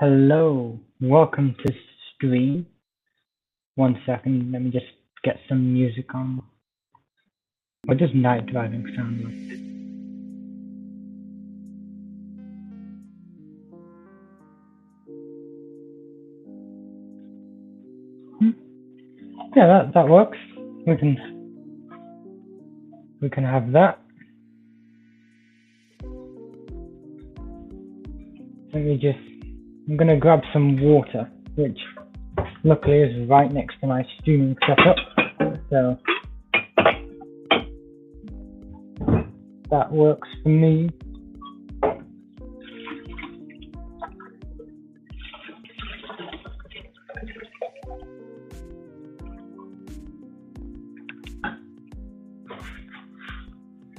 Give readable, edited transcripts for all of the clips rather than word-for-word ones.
Hello, welcome to stream. 1 second, let me just get some music on. What does night driving sound like? Yeah, that works. We can have that. I'm gonna grab some water, which luckily is right next to my streaming setup. So that works for me.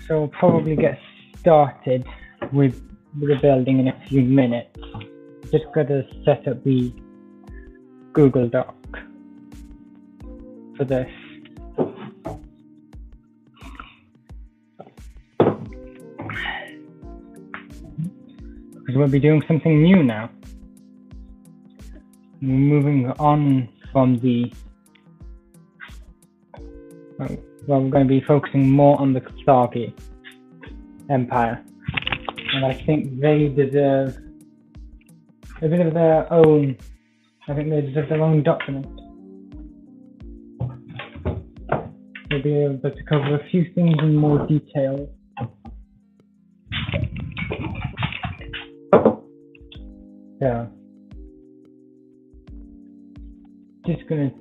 So we'll probably get started with the building in a few minutes. Just gotta set up the Google Doc for this. Because we'll be doing something new now. We're moving on from we're going to be focusing more on the Taangali Empire. And I think they deserve a bit of their own, I think they deserve their own document. We'll be able to cover a few things in more detail. So, just gonna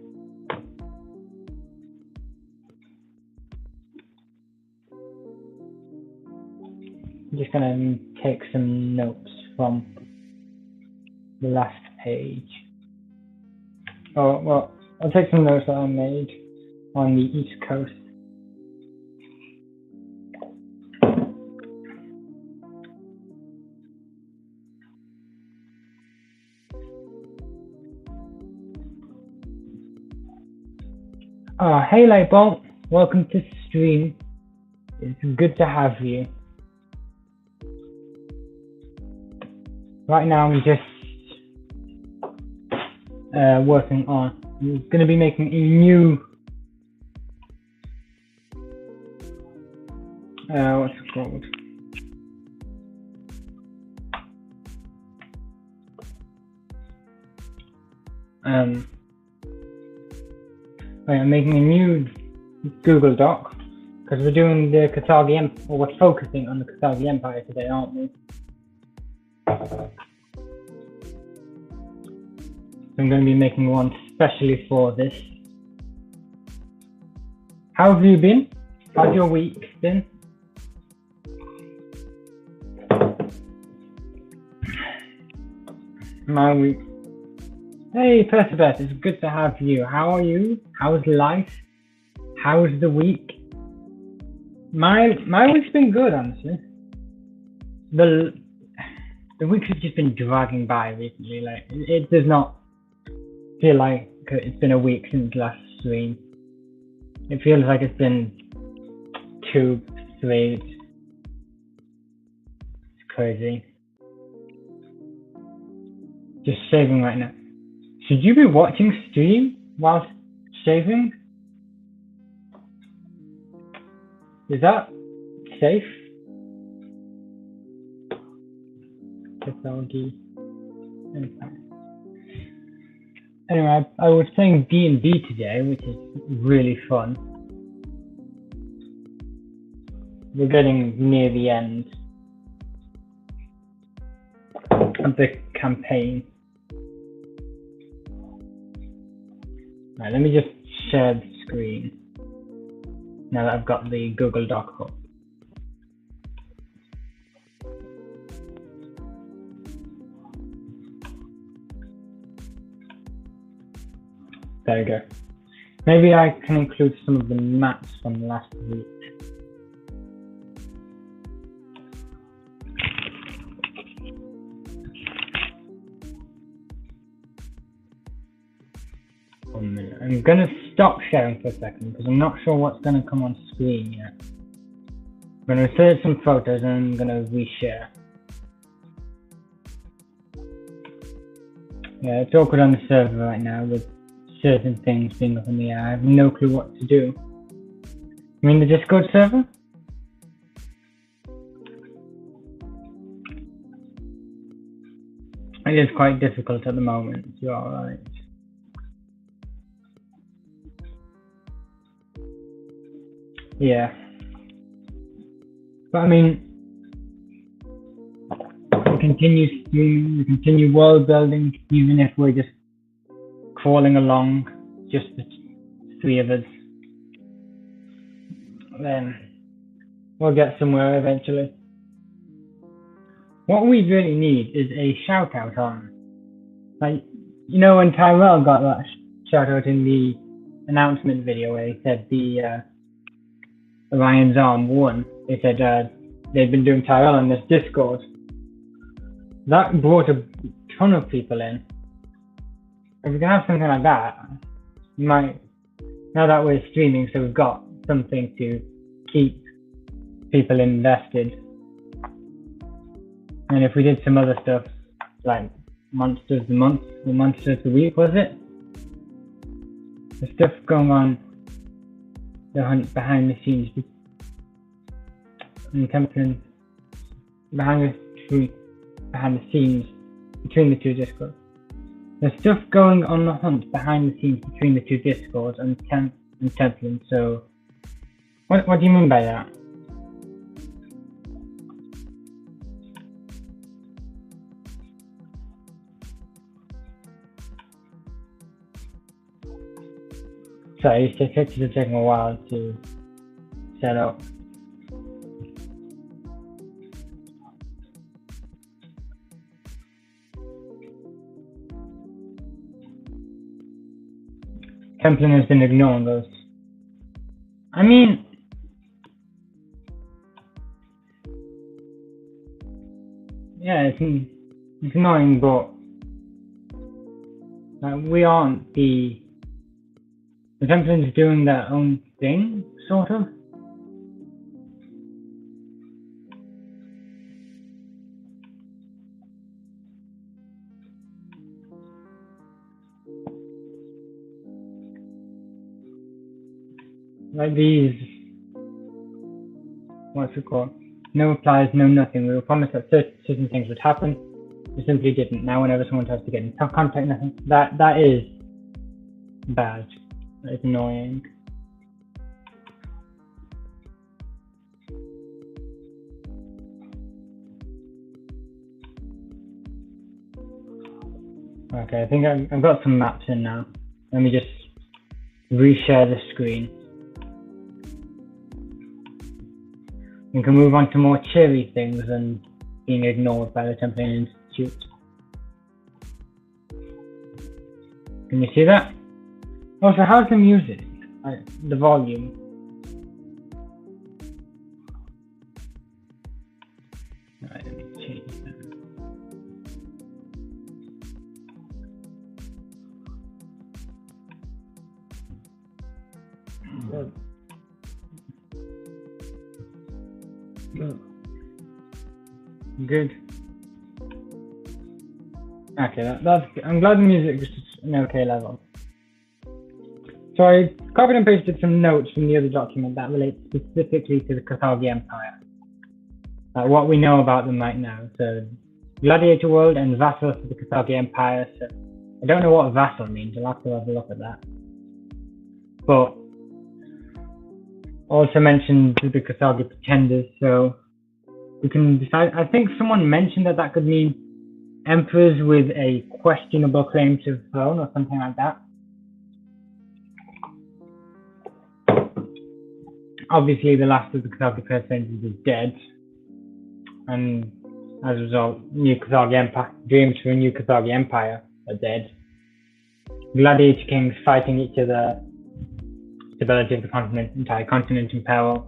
take some notes from the last page. Oh, well, I'll take some notes that I made on the East Coast. Hey Lightbulb, welcome to stream. It's good to have you. Right now I'm just working on, I'm going to be making a new, what's it called? I'm making a new Google Doc because we're doing the Taangali Empire, or we're focusing on the Taangali Empire today, aren't we? I'm going to be making one specially for this. How have you been? How's your week been? My week. Hey Perseverance, it's good to have you. How are you? How's life? How's the week? My week's been good, honestly. The weeks have just been dragging by recently. Like it does not feel like it's been a week since last stream. It feels like it's been 2, 3. It's crazy. Just shaving right now. Should you be watching stream whilst shaving? Is that safe? Taangali Empire. Anyway, I was playing D&D today, which is really fun. We're getting near the end of the campaign. Right, let me just share the screen now that I've got the Google Doc up. There we go. Maybe I can include some of the maps from last week. One minute. I'm gonna stop sharing for a second because I'm not sure what's gonna come on screen yet. I'm gonna insert some photos and I'm gonna reshare. Yeah, it's awkward on the server right now with certain things being up in the air. I have no clue what to do. You mean the Discord server? It is quite difficult at the moment, you're alright. Yeah. But I mean, we continue streaming, we continue world building, even if we're just crawling along, just the three of us. Then we'll get somewhere eventually. What we really need is a shout out on, like, you know, when Tyrell got that shout out in the announcement video where he said the Orion's Arm won. They said they'd been doing Tyrell on this Discord. That brought a ton of people in. If we can have something like that, we might, now that we're streaming, so we've got something to keep people invested. And if we did some other stuff, like Monsters of the Month or Monsters of the Week, was it? The stuff going on, the hunt behind the scenes, and Templin behind the scenes between the two Discords. There's stuff going on the hunt behind the scenes between the two Discords and Templin. So, what do you mean by that? Sorry, these pictures are taking a while to set up. Templin has been ignoring those. I mean, yeah, it's annoying, but we aren't the Templin's doing their own thing, sort of. Like these, what's it called? No replies, no nothing. We were promised that certain things would happen. We simply didn't. Now whenever someone tries to get in contact, nothing. That is bad. That is annoying. Okay, I think I've got some maps in now. Let me just reshare the screen. We can move on to more cheery things than being ignored by the Templin Institute. Can you see that? Also, how's the music? The volume? Alright, let me change that. Good. Okay, that's. I'm glad the music is an okay level. So I copied and pasted some notes from the other document that relate specifically to the Taangali Empire. What we know about them right now. So, Gladiator World and vassal for the Taangali Empire. So, I don't know what vassal means. I'll have to have a look at that. But also mentioned the Taangali pretenders. So we can decide. I think someone mentioned that could mean emperors with a questionable claim to the throne or something like that. Obviously, the last of the Taangali pretenders is dead, and as a result, new Taangali Empire dreams for a new Taangali Empire are dead. Gladiator kings fighting each other, stability of the entire continent in peril.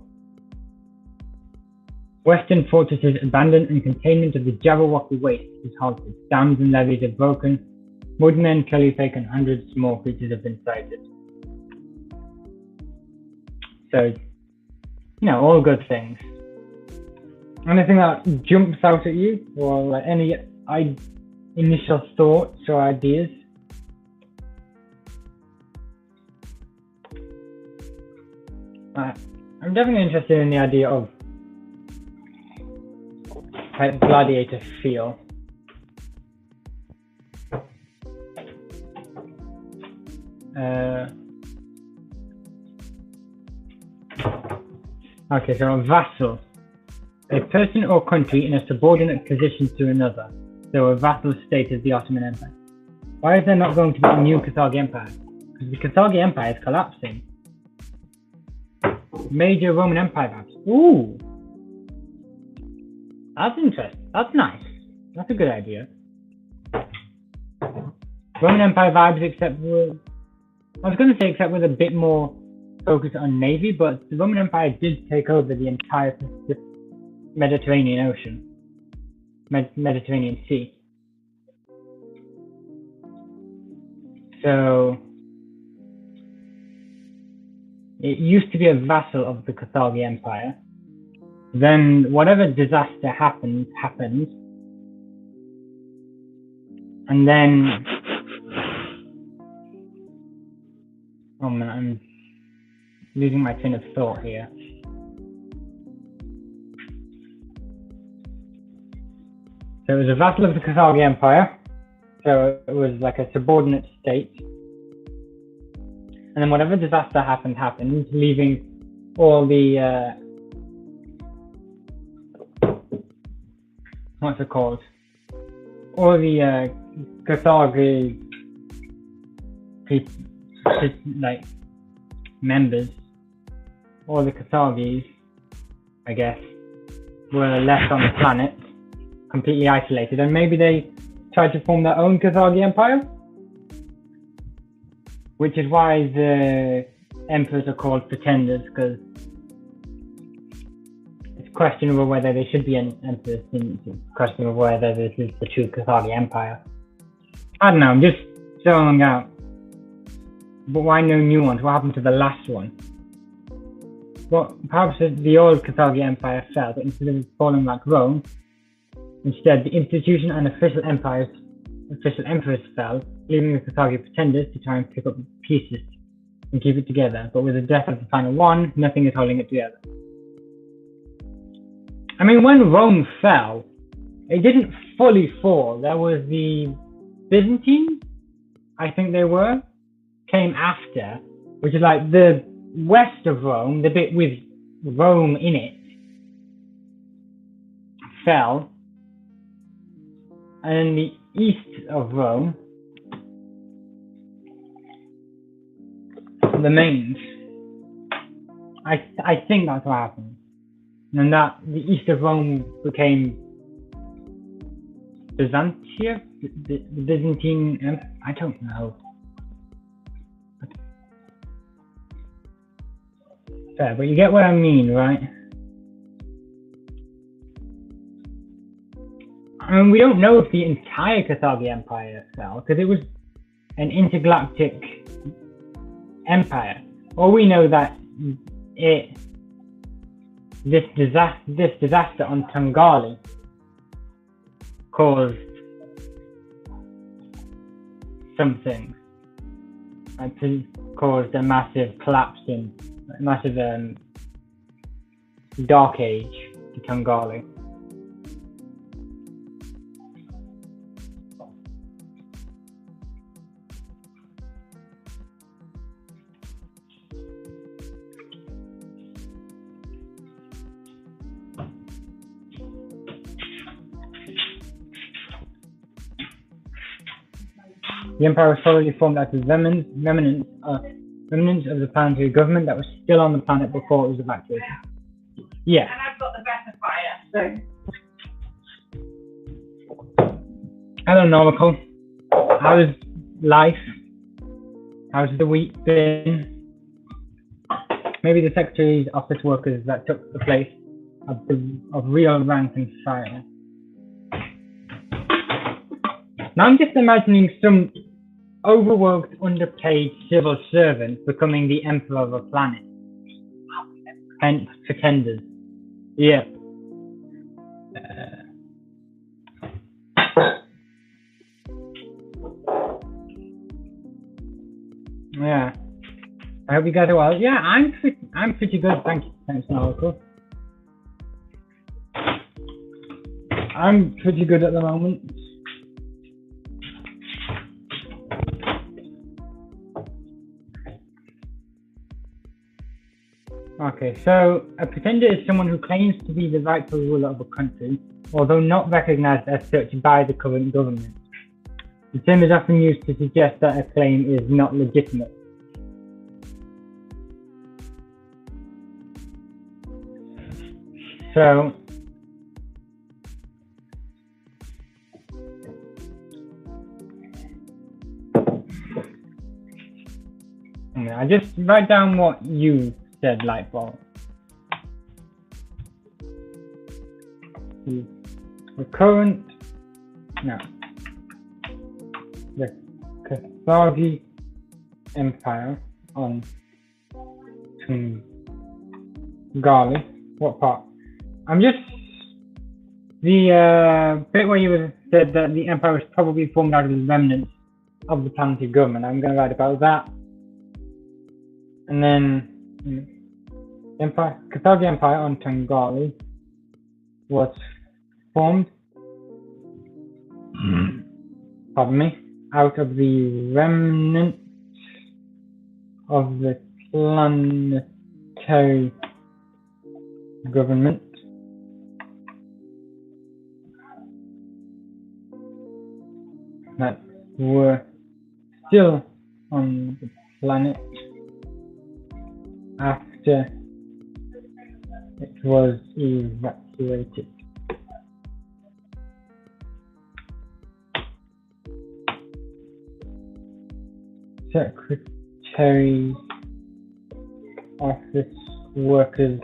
Western fortresses abandoned and containment of the Jabberwocky Waste is halted. Dams and levees are broken. Woodmen, Caliphate, and hundreds more creatures have been sighted. So, you know, all good things. Anything that jumps out at you, or like any initial thoughts or ideas? I'm definitely interested in the idea of like gladiator feel. Okay, so a vassal. A person or country in a subordinate position to another. So a vassal state is the Ottoman Empire. Why is there not going to be a new Carthage Empire? Because the Carthage Empire is collapsing. Major Roman Empire vibes. Ooh! That's interesting. That's nice. That's a good idea. Roman Empire vibes, except with... I was going to say except with a bit more focus on navy, but the Roman Empire did take over the entire Mediterranean Ocean. Mediterranean Sea. So... it used to be a vassal of the Carthage Empire. Then whatever disaster happened. And then... oh man, I'm losing my train of thought here. So it was a vassal of the Taangali Empire. So it was like a subordinate state. And then whatever disaster happened, leaving all the what's it called? All the Carthage like members, all the Carthages, I guess, were left on the planet, completely isolated, and maybe they tried to form their own Carthage Empire, which is why the emperors are called pretenders, because it's questionable whether they should be an emperors, and it's questionable whether this is the true Carthage Empire. I don't know, I'm just throwing out. But why no new ones? What happened to the last one? Well, perhaps the old Carthage Empire fell, but instead of falling like Rome, instead the institution and official emperors fell, leaving the Carthage pretenders to try and pick up the pieces and keep it together. But with the death of the final one, nothing is holding it together. I mean, when Rome fell, it didn't fully fall. There was the Byzantines, I think they were, came after, which is like the west of Rome, the bit with Rome in it, fell, and the east of Rome remains. I think that's what happened, and that the east of Rome became Byzantium, the Byzantine. I don't know. Fair, but you get what I mean, right? I mean, we don't know if the entire Carthage Empire fell, because it was an intergalactic empire. Or we know that this disaster on Taangali caused something, caused a massive collapse in, a massive dark age to Taangali. The empire was solidly formed out of remnants of the planetary government that was still on the planet before it was evacuated. Yeah. And I've got the better fire, so. Hello, Normical. How's life? How's the week been? Maybe the secretary's office workers that took the place of real rank and file. Now I'm just imagining some overworked, underpaid civil servant becoming the emperor of a planet. Hence, pretenders. Yep. Yeah. I hope you guys are well. Yeah, I'm pretty good. Thank you. Thanks, Oracle. I'm pretty good at the moment. Okay, so a pretender is someone who claims to be the rightful ruler of a country, although not recognized as such by the current government. The term is often used to suggest that a claim is not legitimate. So, I just write down what you said, Lightbulb. The Taangali Empire on Taangali. What part? I'm just the bit where you said that the empire was probably formed out of the remnants of the planetary government. I'm going to write about that, and then Taangali Empire on Taangali was formed. Pardon me. Out of the remnants of the planetary government. That were still on the planet after it was evacuated. Secretary office workers,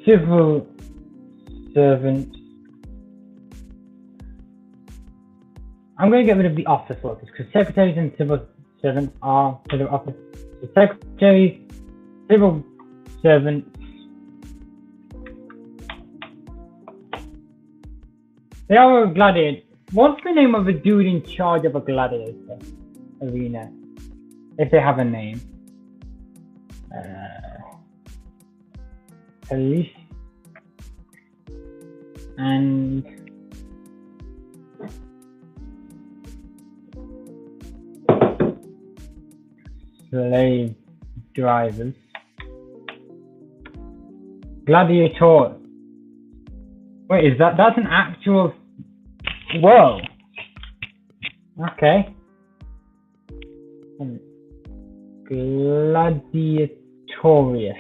civil servants. I'm going to get rid of the office workers because secretaries and civil servants are for the office. So secretaries, civil servants, they are a gladiator. What's the name of the dude in charge of a gladiator arena? If they have a name. Police and slave drivers. Gladiator. Wait, is that's an actual? Whoa. Okay. Gladiatorius.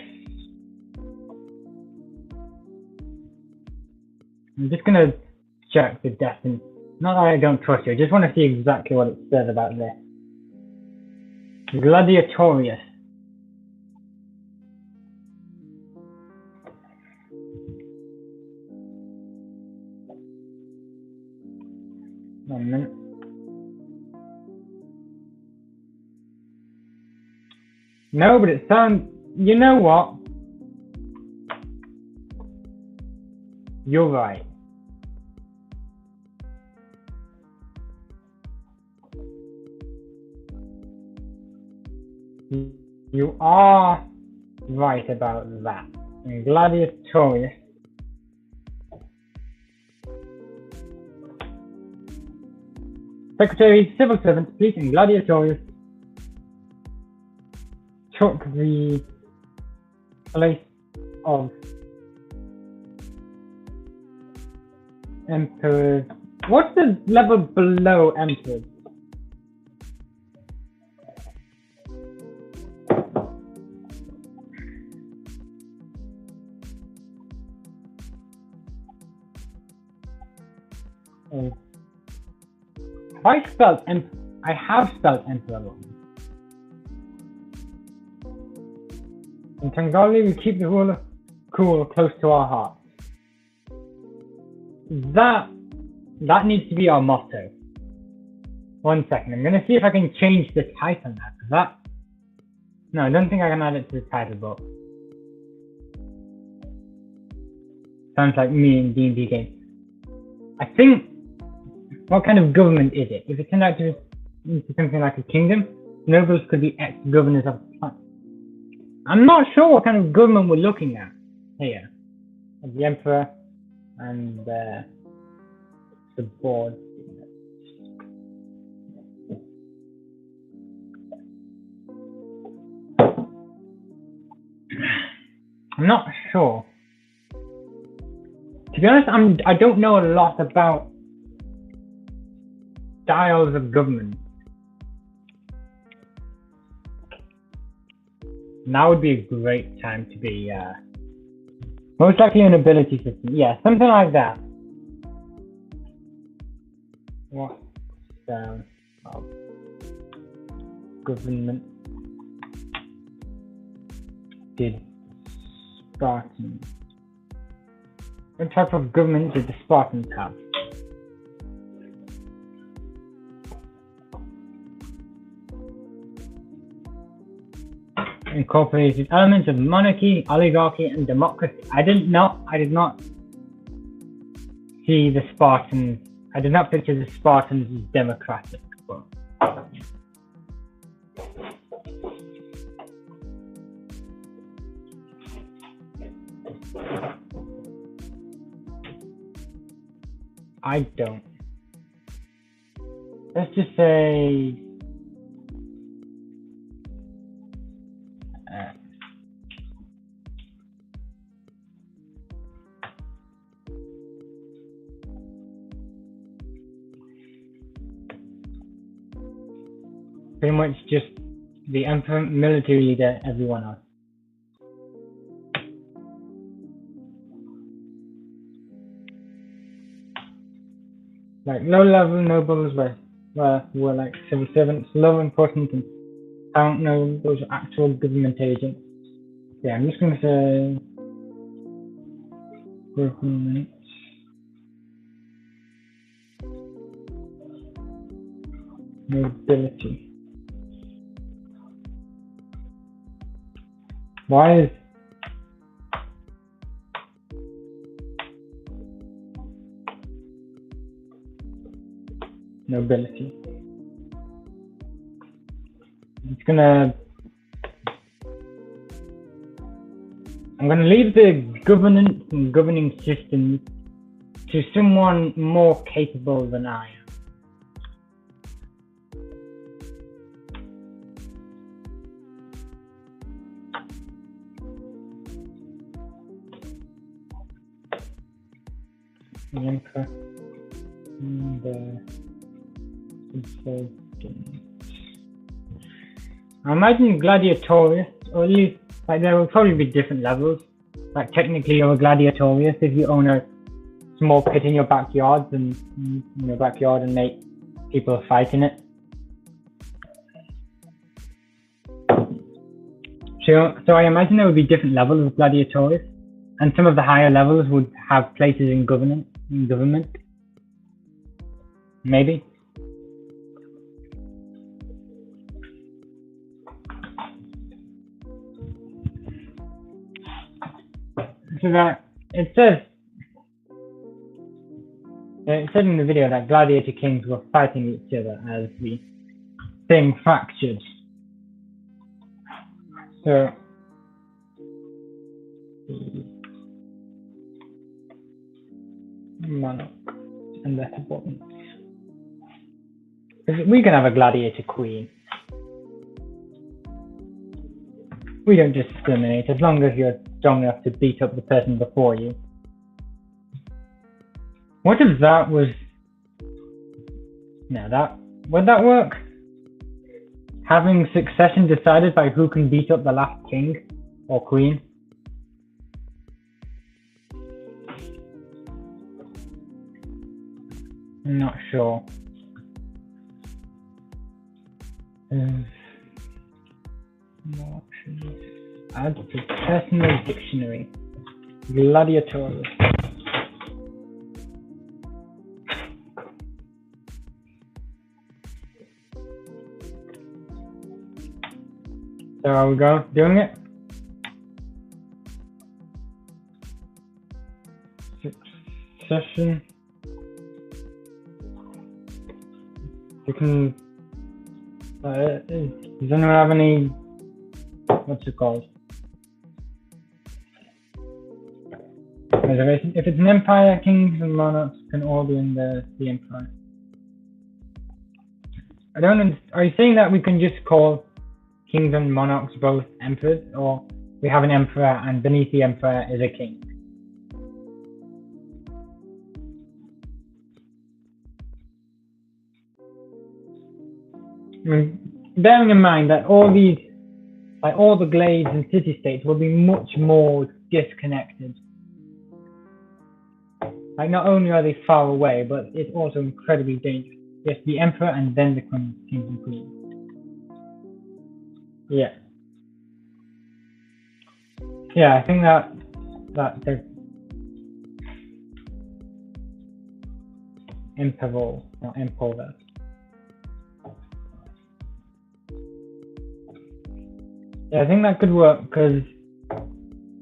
I'm just gonna check the definition. Not that I don't trust you, I just want to see exactly what it says about this. Gladiatorius. One minute. No, but it sounds. You know what? You're right. You are right about that. And gladiatorius. Secretary, civil servants, police, and gladiatorius took the place of emperors. What's the level below emperors? I have spelled emperor wrong. In Taangali, we keep the ruler cool close to our hearts. That needs to be our motto. 1 second, I'm gonna see if I can change the title now. No, I don't think I can add it to the title, but sounds like me in D&D game. I think, what kind of government is it? If it turned out to be something like a kingdom, nobles could be ex-governors of the planet. I'm not sure what kind of government we're looking at here. The emperor and the board. I'm not sure. To be honest, I don't know a lot about styles of government. Now would be a great time to be most likely an ability system. Yeah, something like that. What style of government did Spartans? What type of government did the Spartans have? Incorporated elements of monarchy, oligarchy, and democracy. I did not see the Spartans. I did not picture the Spartans as democratic. But I don't. Let's just say pretty much just the emperor, military leader, everyone else. Like low-level nobles were like civil servants, low important and talent nobles were actual government agents. Yeah, I'm just going to say government nobility. Why is nobility? I'm gonna leave the governance and governing systems to someone more capable than I am. The emperor and the subordinates. I imagine gladiatorius, or at least like there will probably be different levels. Like technically you're a gladiatorius if you own a small pit in your backyard and make people fight in it. So I imagine there would be different levels of gladiatorius, and some of the higher levels would have places in government. Maybe. So that it says in the video that gladiator kings were fighting each other as the thing fractured. So monarch and their subordinates. We can have a gladiator queen. We don't discriminate as long as you're strong enough to beat up the person before you. What if that was... Would that work? Having succession decided by who can beat up the last king or queen? I'm not sure. No options. Add to personal dictionary. Gladiatorial. So are we doing it? Succession You can. Does anyone have any? What's it called? Reservation. If it's an empire, kings and monarchs can all be in the empire. I don't understand. Are you saying that we can just call kings and monarchs both emperors, or we have an emperor and beneath the emperor is a king? I mean, bearing in mind that all these, like all the glades and city-states, will be much more disconnected. Like, not only are they far away, but it's also incredibly dangerous. Yes, the emperor and then the kings and queens. Yeah. Yeah, I think that the emperor, not emperor. Yeah, I think that could work because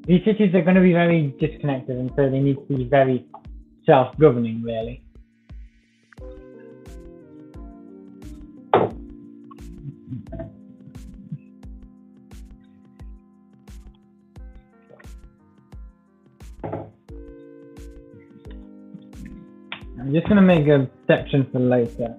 these cities are going to be very disconnected, and so they need to be very self-governing, really. I'm just going to make a section for later.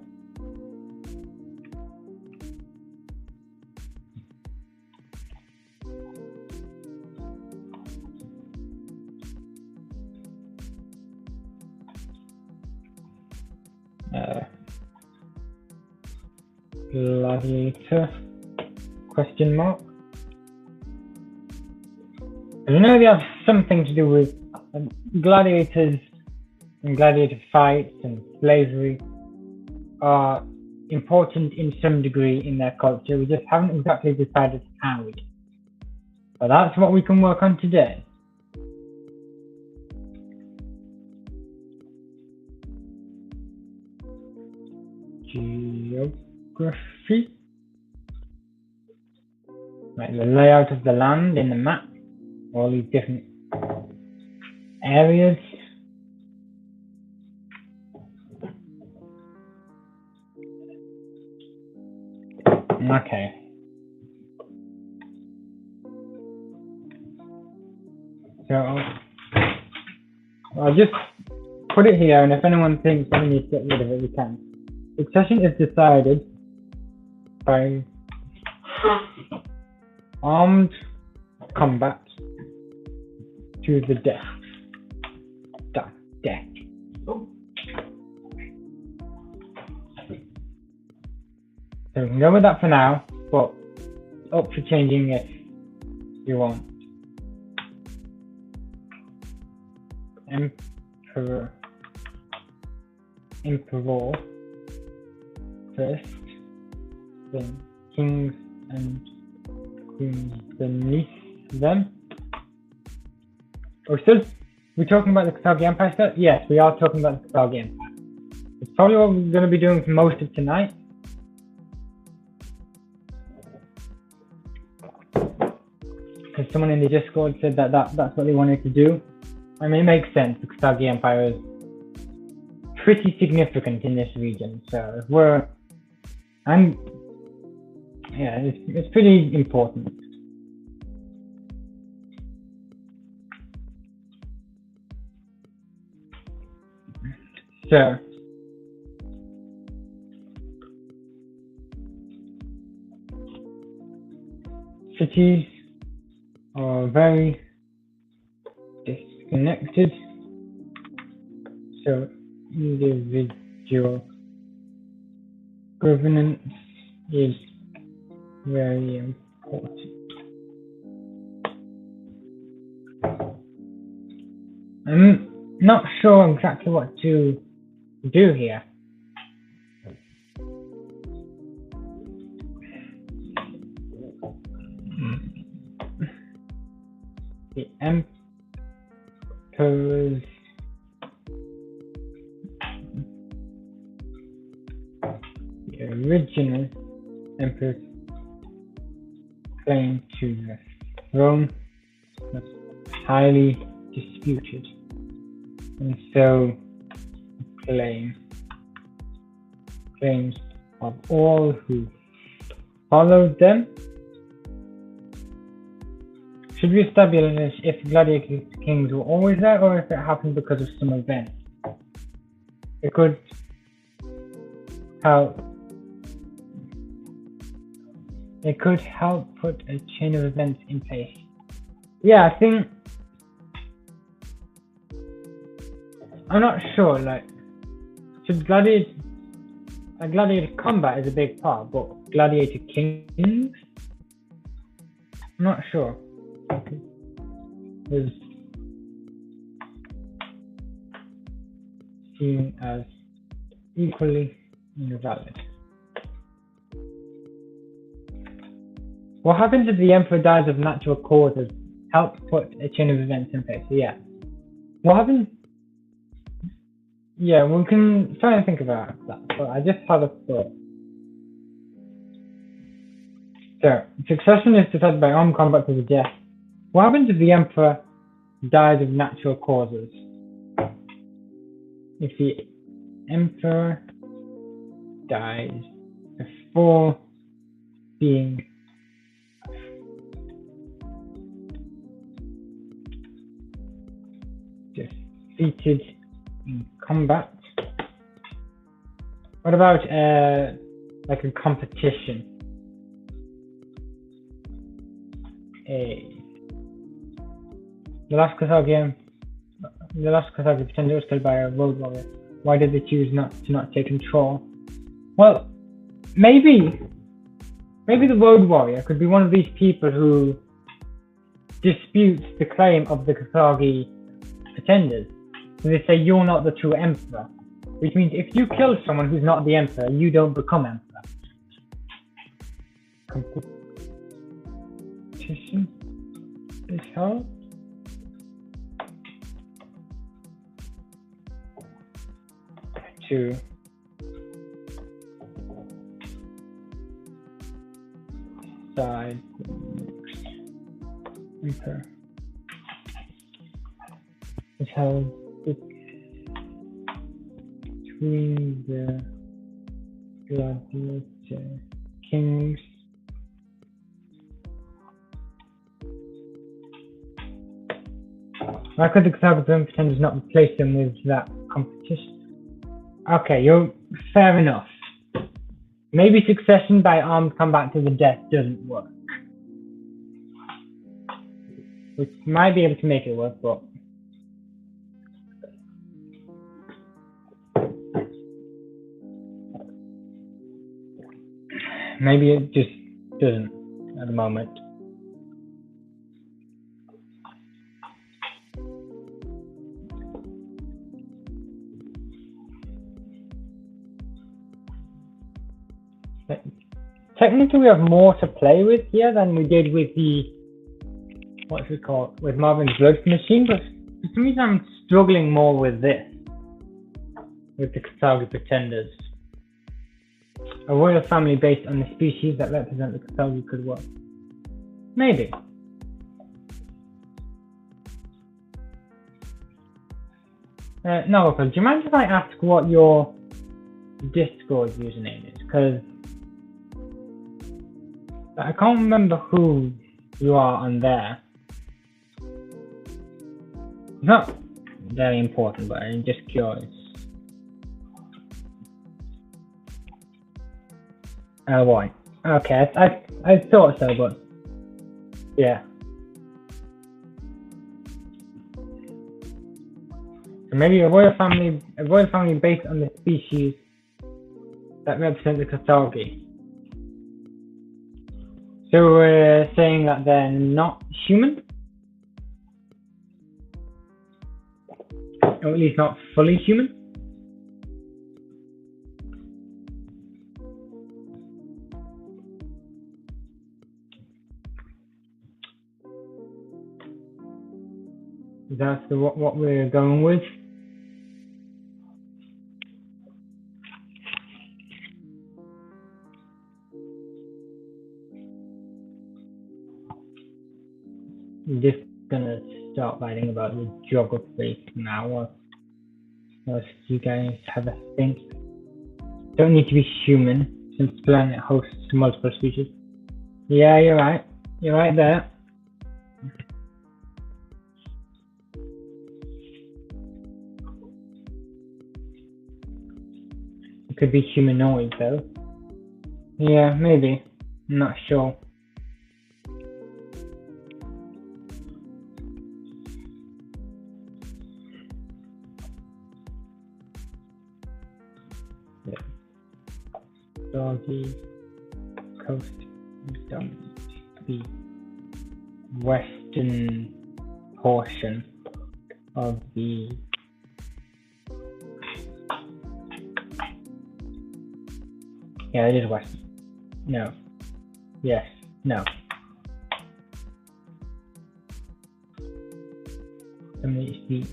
Gladiator question mark. I know they have something to do with gladiators and gladiator fights and slavery are important in some degree in their culture. We just haven't exactly decided how. But that's what we can work on today. Geography. Right, the layout of the land in the map, all these different areas. Okay. So I'll just put it here, and if anyone thinks we need to get rid of it, we can. Succession is decided by armed combat to the death. Death. So we can go with that for now, but up for changing if you want. Emperor first, then kings and queens beneath them. We're talking about the Taangali Empire still? Yes, we are talking about the Taangali Empire. It's probably what we're going to be doing for most of tonight. Because someone in the Discord said that's what they wanted to do. I mean, it makes sense because the Taangali Empire is pretty significant in this region. So it's pretty important. So cities are very disconnected, so individual governance is very important. I'm not sure exactly what to do here. The emperors the original emperor's claim to the throne was highly disputed, and so claims of all who followed them. Should we establish if gladiator kings were always there or if it happened because of some event? It could help. It could help put a chain of events in place. Yeah, I think I'm not sure. Like, should gladiator combat is a big part, but gladiator kings? I'm not sure. Is seen as equally invalid. What happens if the emperor dies of natural causes? Help put a chain of events in place. Yeah. What happens? Yeah, we can try and think about that. But I just had a thought. So, succession is decided by armed combat to the death. What happens if the emperor dies of natural causes? If the emperor dies before being defeated in combat. What about like a competition? The last Carthaginian pretender was killed by a road warrior. Why did they choose to not take control? Well, maybe the road warrior could be one of these people who disputes the claim of the Carthaginian pretenders. So they say you're not the true emperor, which means if you kill someone who's not the emperor, you don't become emperor. Competition is held. To side emperor is held between the gladiator kings why could the Carthaginian pretenders not replace them with that competition? Okay, you're fair enough. Maybe succession by armed combat to the death doesn't work. Which might be able to make it work, but maybe it just doesn't at the moment. Technically, we have more to play with here than we did with the with Marvin's Blood Machine, but for some reason I'm struggling more with this, with the Carthaginian pretenders. A royal family based on the species that represent the Carthaginian could work. Maybe. No, do you mind if I ask what your Discord username is? Because I can't remember who you are on there. It's not very important, but I'm just curious. Oh, why? Okay, I thought so, but yeah. So maybe a royal family based on the species that represent the Carthaginian. So we're saying that they're not human? Or at least not fully human? That's what we're going with. I'm just gonna start writing about the geography now, whilst you guys have a think. Don't need to be human. since the planet hosts multiple species. Yeah, you're right. You're right there. It could be humanoid though. Yeah, maybe. I'm not sure. Doggy coast dominates the western portion of the it is western. No. Yes. No. Dominates the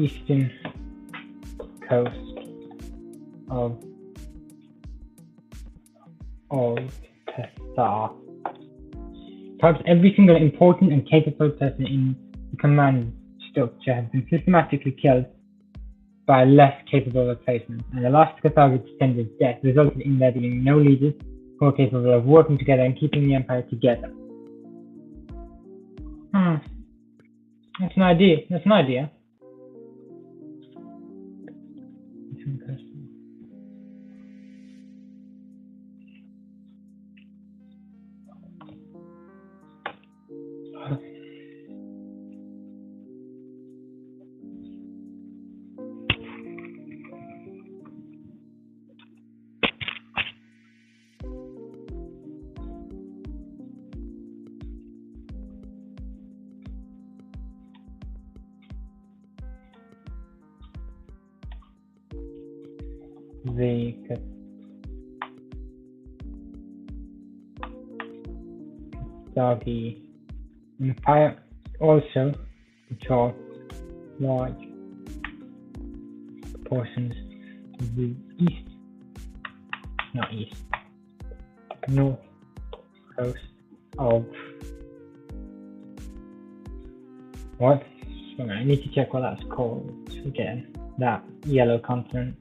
eastern coast of Cathar. Perhaps every single important and capable person in the command structure has been systematically killed by less capable replacements, and the last Cathar descendant's death resulted in there being no leaders who are capable of working together and keeping the empire together. That's an idea. That's an idea. The Cathari Empire also controlled large portions of the north coast of what? I need to check what that's called again. That yellow continent.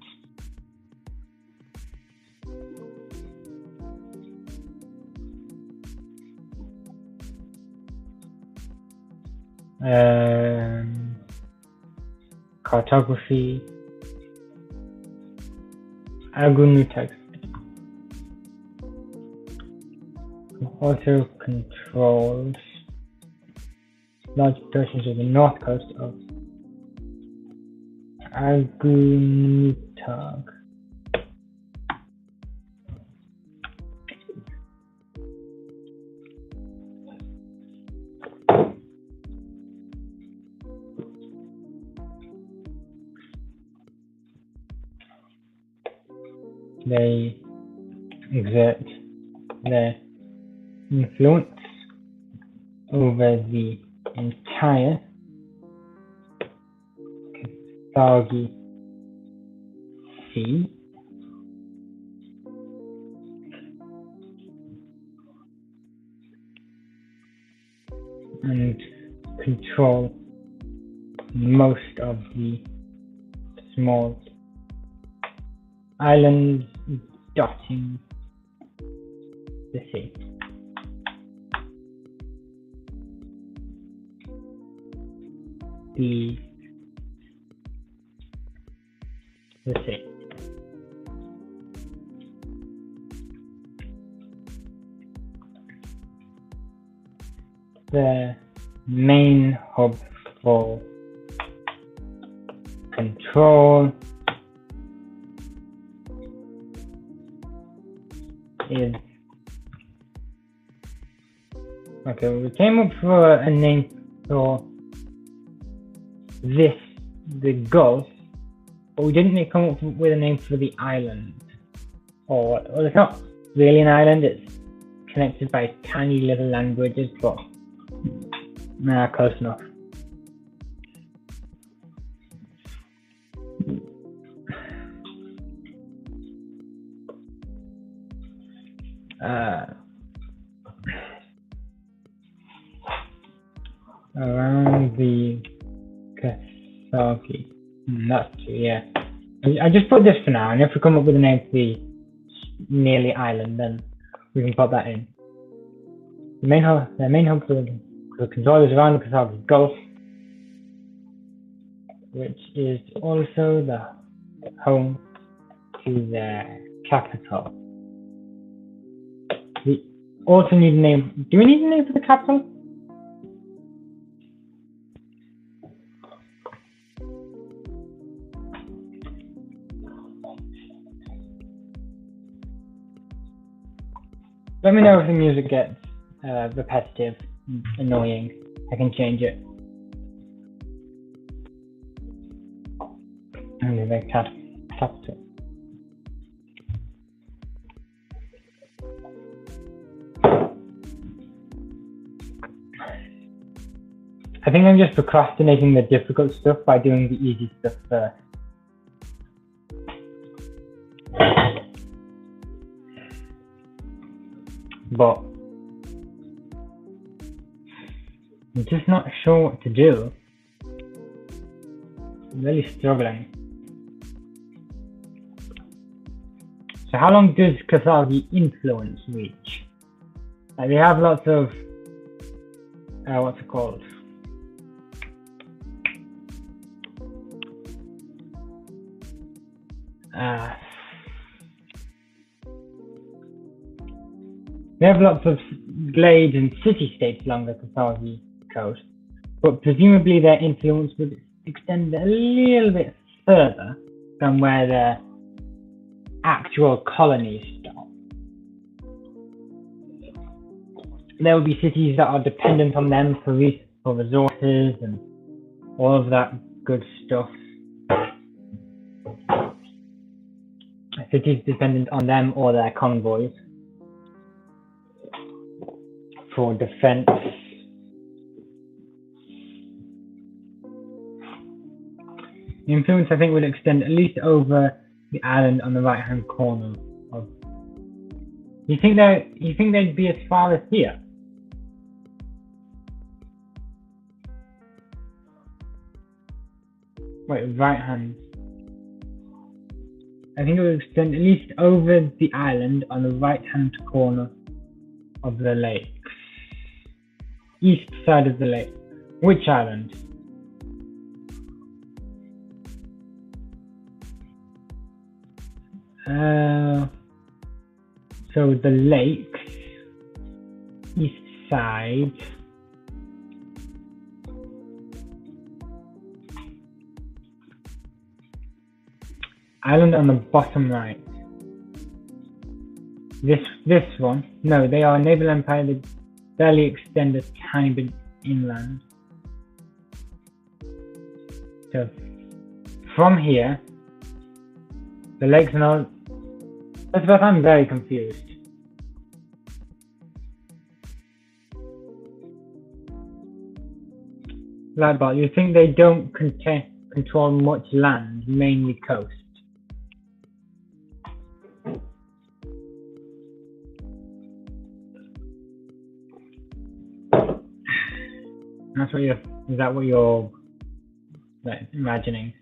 Cartography, Agunutag also controls large portions of the north coast of Agunutag. They exert their influence over the entire Cathari Sea and control most of the small islands dotting the sea. The sea. The main hub for control is okay. We came up for a name for this, the Gulf, but we didn't come up with a name for the island. Well, it's not really an island. It's connected by tiny little land bridges, but close enough. Around the Cathari. That's true, yeah. I just put this for now, and if we come up with a name for the nearly island, then we can put that in. Their main hub for the control is around the Taangali Gulf, which is also the home to their capital. We also need a name. Do we need a name for the capital? Let me know if the music gets repetitive, annoying. I can change it. And the capital. I think I'm just procrastinating the difficult stuff by doing the easy stuff first. But I'm just not sure what to do. I'm really struggling. So how long does Taangali influence reach? Like, they have lots of what's it called? They have lots of glades and city-states along the Taangali coast, but presumably their influence would extend a little bit further than where their actual colonies stop. There will be cities that are dependent on them for resources and all of that good stuff. Cities dependent on them or their convoys for defense. The influence, I think, would extend at least over the island on the right-hand corner of. You think they'd be as far as here? Wait, right hand. I think it would extend at least over the island on the right-hand corner of the lake. East side of the lake. Which island? So the lakes, east side. Island on the bottom right. This one. No, they are a naval empire that barely extend a tiny bit inland. So from here, the lakes are not. That's what I'm very confused. Lightbot, you think they don't control much land, mainly coast? That's what you're. Is that what you're like, imagining?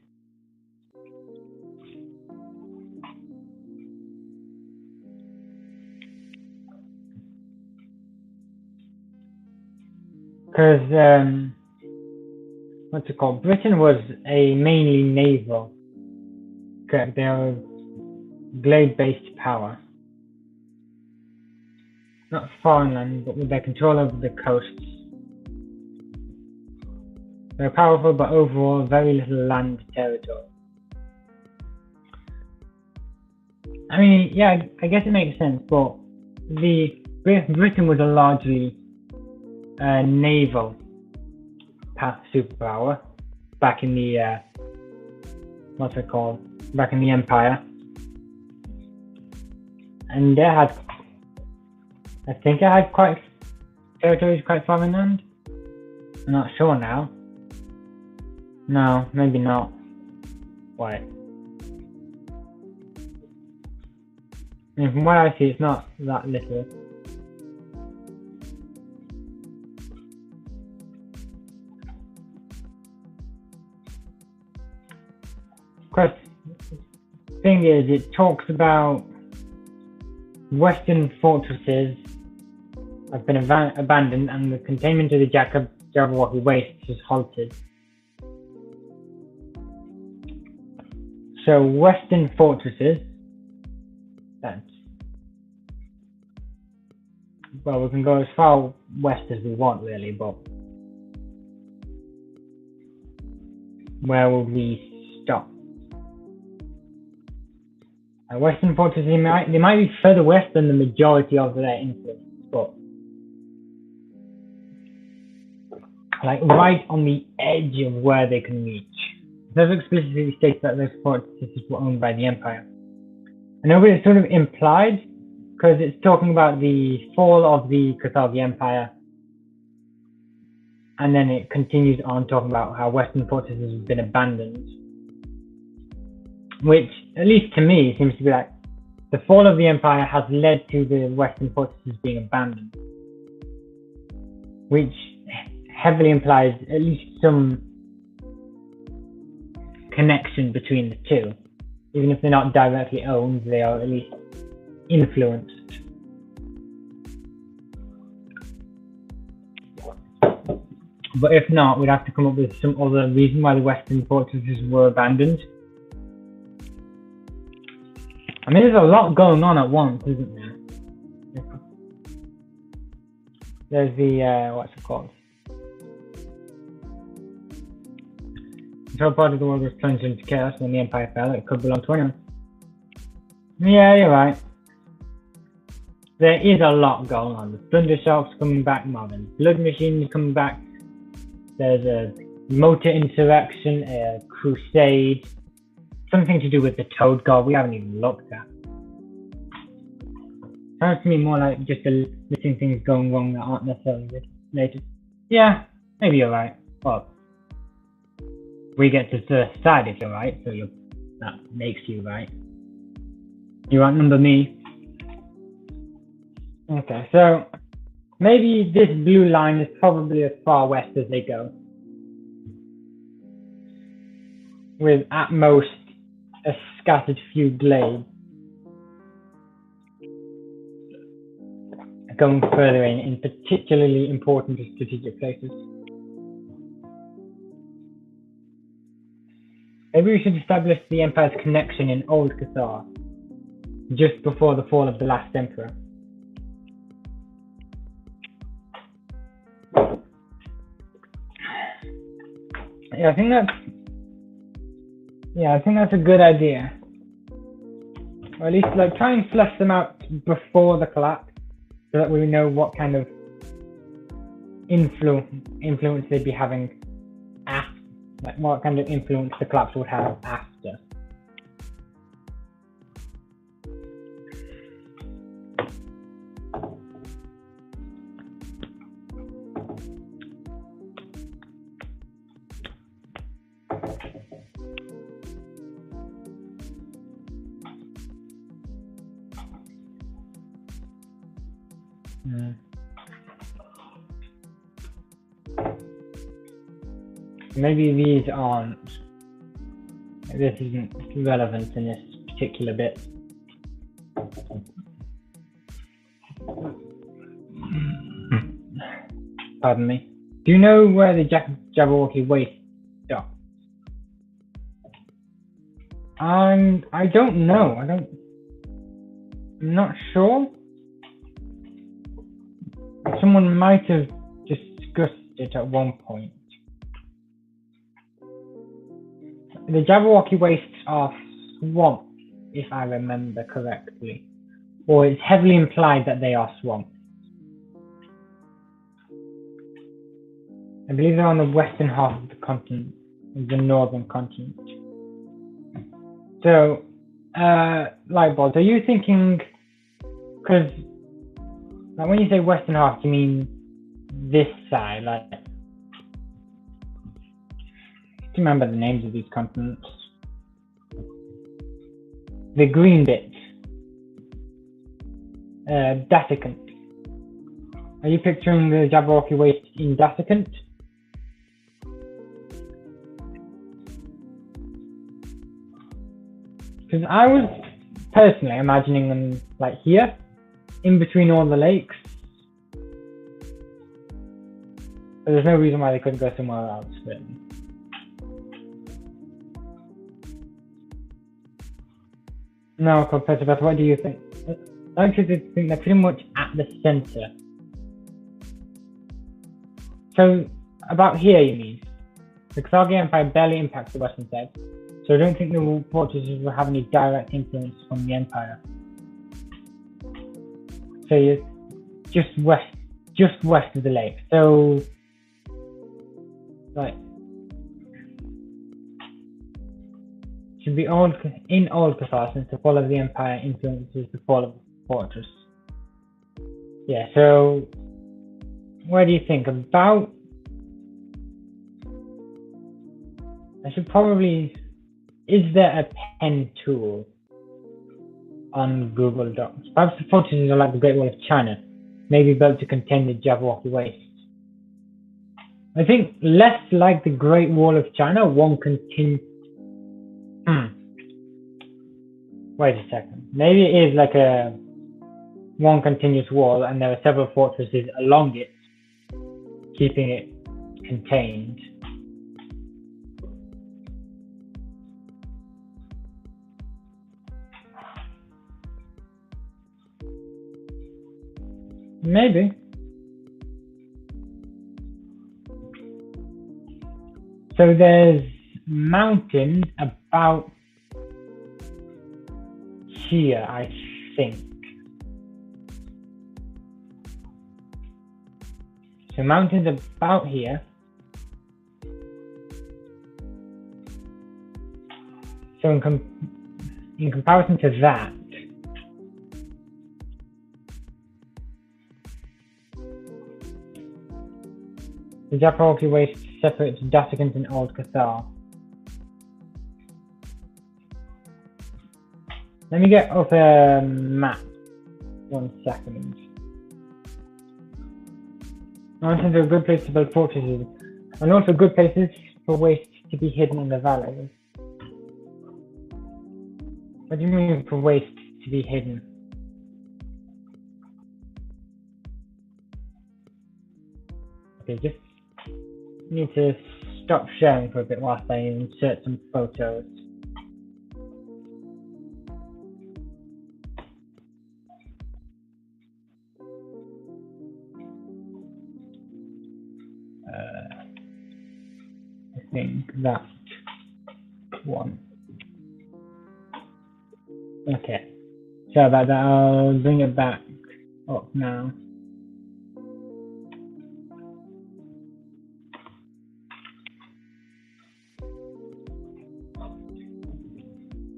Because what's it called? Britain was a mainly naval. Correct. They are a glade-based power, not foreign land, but with their control over the coasts. They're powerful, but overall very little land territory. I mean, yeah, I guess it makes sense, but Britain was a largely naval superpower back in the what's it called? Back in the Empire, and I think it had quite territories quite far inland. I'm not sure now. No, maybe not. Why? I mean, from what I see, it's not that little. Of course, thing is, it talks about Western fortresses have been abandoned and the containment of the Jabberwocky Wastes has halted. So Western fortresses, well, we can go as far west as we want really, but where will we stop? Western fortresses, they might be further west than the majority of their influence, but like right on the edge of where they can reach. It explicitly states that those fortresses were owned by the Empire. I know it's sort of implied because it's talking about the fall of the Cathalgi Empire, and then it continues on talking about how Western fortresses have been abandoned, which, at least to me, seems to be like the fall of the Empire has led to the Western fortresses being abandoned, which heavily implies at least some connection between the two. Even if they're not directly owned, they are at least influenced. But if not, we'd have to come up with some other reason why the Western fortresses were abandoned. I mean, there's a lot going on at once, isn't there? There's the, what's it called? The whole part of the world was plunged into chaos when the Empire fell. It could belong to anyone. Yeah, you're right. There is a lot going on. The Thunder Sharks coming back, Marvin's Blood Machine coming back. There's a motor insurrection, a crusade, something to do with the Toad God we haven't even looked at. Sounds to me more like just a listing things going wrong that aren't necessarily related. Yeah, maybe you're right. Well, we get to decide if you're right, so that makes you right. You outnumber me. Okay, so maybe this blue line is probably as far west as they go, with at most a scattered few glades going further in particularly important strategic places. Maybe we should establish the Empire's connection in Old Cathar, just before the fall of the last Emperor. Yeah, I think that's a good idea. Or at least like try and flesh them out before the collapse, so that we know what kind of influence they'd be having after. Like what kind of influence the collapse would have after. Maybe these aren't. This isn't relevant in this particular bit. Pardon me. Do you know where the Jabberwocky Waste stops? I don't know. I'm not sure. Someone might have discussed it at one point. The Jabberwocky Wastes are swamps, if I remember correctly. Or it's heavily implied that they are swamps. I believe they're on the western half of the continent, the northern continent. So, Lightballs, are you thinking, because like when you say western half, do you mean this side? Like, do you remember the names of these continents? The green bit. Dasican. Are you picturing the Jabberwocky Waste in Dasican? Because I was personally imagining them like here, in between all the lakes. But there's no reason why they couldn't go somewhere else, really. Now, Professor Beth, what do you think? I actually think they're pretty much at the center. So, about here, you mean? The Kathagi Empire barely impacts the western side, so I don't think the fortresses will have any direct influence from the Empire. So you're just west of the lake. So, like, should be in Old Cathar, since the fall of the Empire influences the fall of the fortress. Yeah, so where do you think? About, I should probably, is there a pen tool on Google Docs? Perhaps the fortresses are like the Great Wall of China, maybe built to contain the Jabberwocky Wastes. I think less like the Great Wall of China, one continues. Wait a second. Maybe it is like a one continuous wall, and there are several fortresses along it, keeping it contained. Maybe. So there's mountains about here, I think. So mountains about here. So in comparison to that, the Jabberwocky Waste separates Dasican and Old Cathar. Let me get up a map. 1 second. Mountains are a good place to build fortresses, and also good places for waste to be hidden in the valleys. What do you mean for waste to be hidden? Okay, just need to stop sharing for a bit whilst I insert some photos. I think that one. Okay, sorry about that. I'll bring it back up now.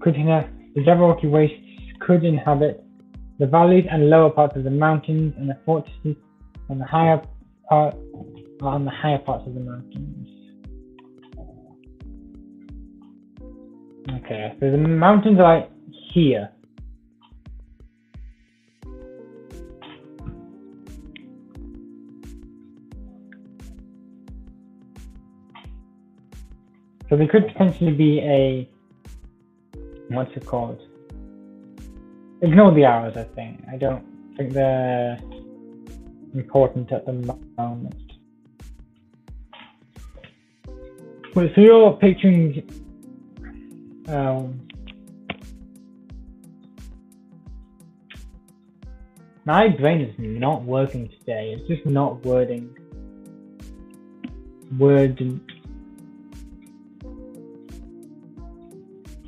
The Jabberwocky Wastes could inhabit the valleys and lower parts of the mountains, and the fortresses on the higher parts of the mountains. Okay, so the mountains are like here. So they could potentially be a, what's it called? Ignore the arrows, I think. I don't think they're important at the moment. Well, so you're picturing my brain is not working today. It's just not wording.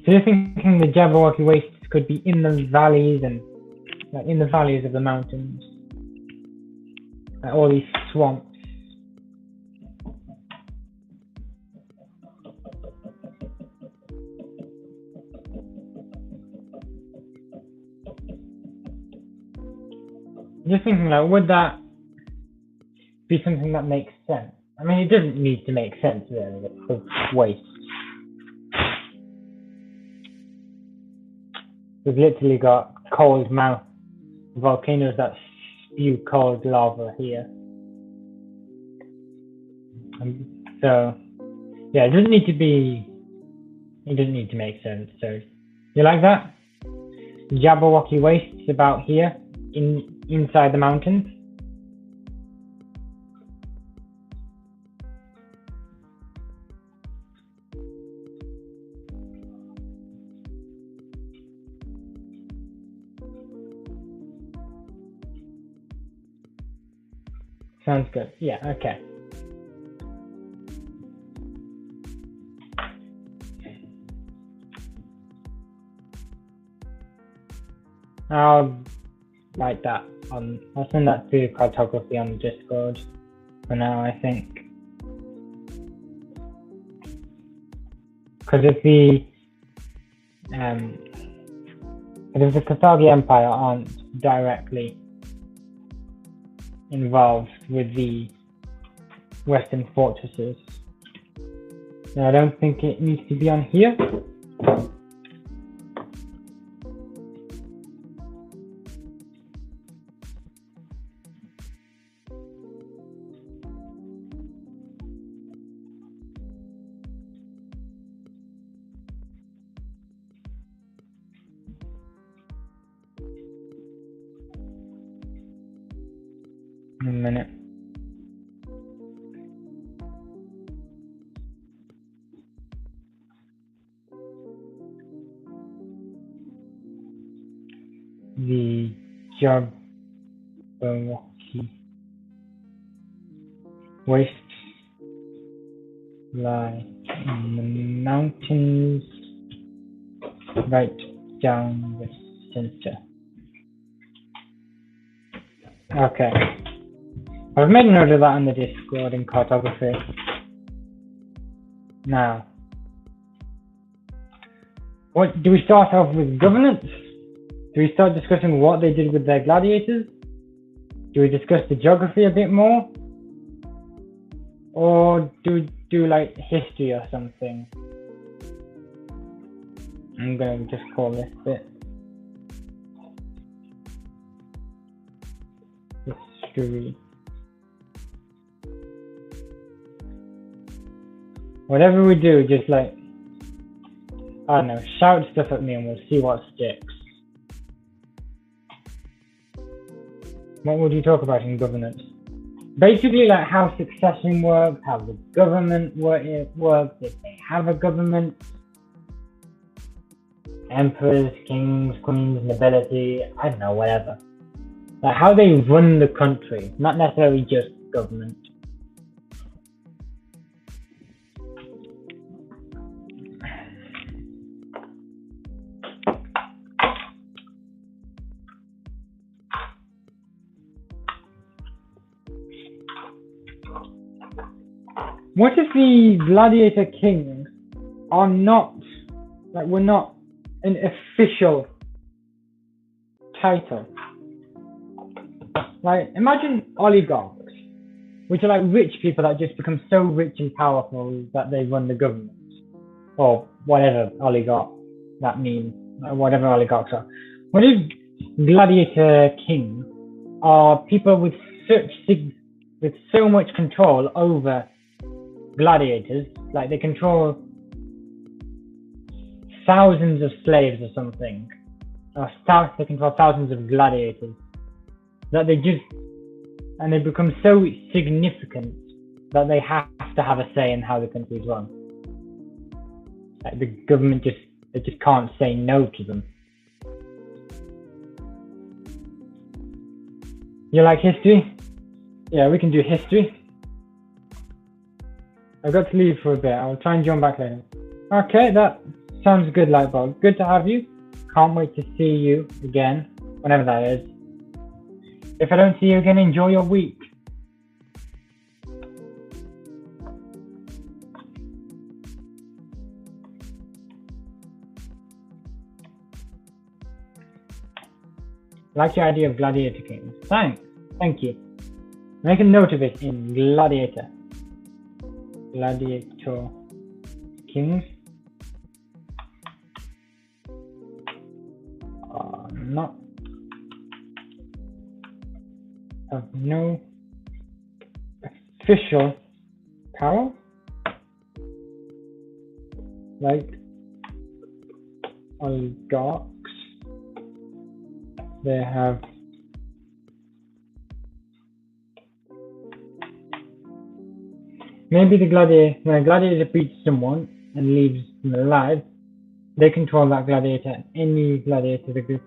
So you're thinking the Jabberwocky Wastes could be in the valleys and like in the valleys of the mountains, like all these swamps. Just thinking, like, would that be something that makes sense? I mean, it doesn't need to make sense, really, for waste. We've literally got cold mouth volcanoes that spew cold lava here. So, yeah, it doesn't need to make sense. So, you like that? Jabberwocky Wastes about here, in inside the mountains. Sounds good. Yeah, okay. I'll write that on. I'll send that to cartography on Discord for now, I think. Because if the Kathagi Empire aren't directly involved with the Western fortresses, then I don't think it needs to be on here. In a minute. The Jabberwocky wastes lie in the mountains right down the center. Okay. I've made a note of that on the Discord in cartography. Now, what do we start off with? Governance? Do we start discussing what they did with their gladiators? Do we discuss the geography a bit more? Or do we do like history or something? I'm gonna just call this bit history. Whatever we do, just like, I don't know, shout stuff at me and we'll see what sticks. What would you talk about in governance? Basically, like how succession works, how the government works, if they have a government, emperors, kings, queens, nobility, I don't know, whatever. Like how they run the country, not necessarily just government. What if the gladiator kings are not, like, we're not an official title? Like, imagine oligarchs, which are like rich people that just become so rich and powerful that they run the government, or whatever oligarch that means, whatever oligarchs are. What if gladiator kings are people with so much control over gladiators, like they control thousands of slaves or something, or they control thousands of gladiators, that they become so significant that they have to have a say in how the country is run. Like the government just can't say no to them. You like history? Yeah, we can do history. I've got to leave for a bit. I'll try and join back later. Okay, that sounds good, Lightbulb. Good to have you. Can't wait to see you again, whenever that is. If I don't see you again, enjoy your week. Like your idea of gladiator kings. Thanks. Thank you. Make a note of it in gladiator. Gladiator kings are not have no official power, like oligarchs. They have Maybe when a gladiator beats someone and leaves them alive, they control that gladiator and any gladiator the group.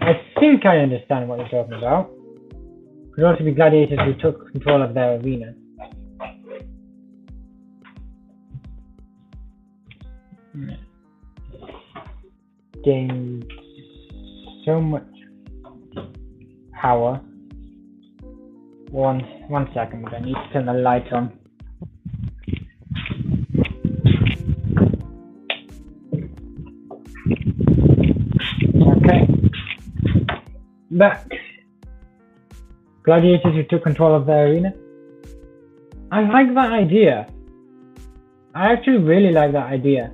I think I understand what you're talking about. Could also be gladiators who took control of their arena. Gained so much power. One second, I need to turn the light on. Okay. Back. Gladiators who took control of their arena. I like that idea. I actually really like that idea.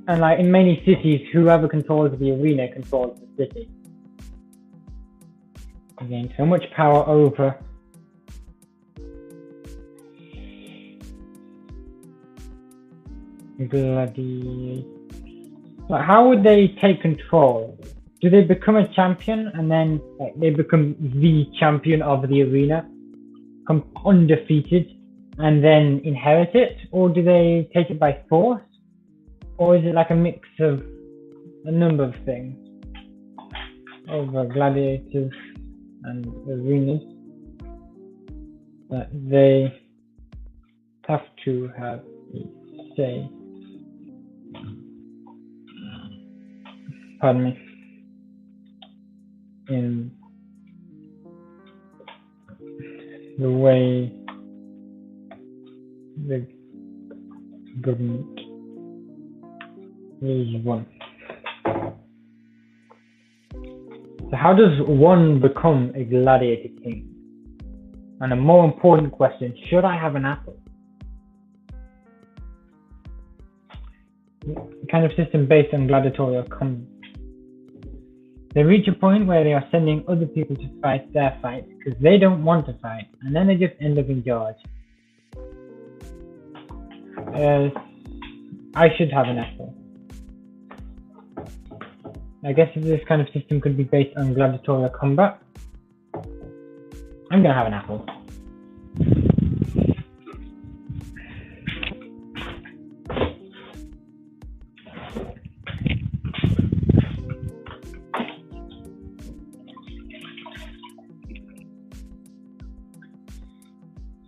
And like in many cities, whoever controls the arena controls the city. You gain so much power over gladiators. Like, how would they take control? Do they become a champion and then they become the champion of the arena, come undefeated, and then inherit it? Or do they take it by force? Or is it like a mix of a number of things over gladiators and arenas that they have to have a say? Pardon me. In the way the government is run. So how does one become a gladiator king? And a more important question, should I have an apple? A kind of system based on gladiatorial combat. They reach a point where they are sending other people to fight their fights because they don't want to fight, and then they just end up in charge. I should have an apple. I guess if this kind of system could be based on gladiatorial combat, I'm gonna have an apple.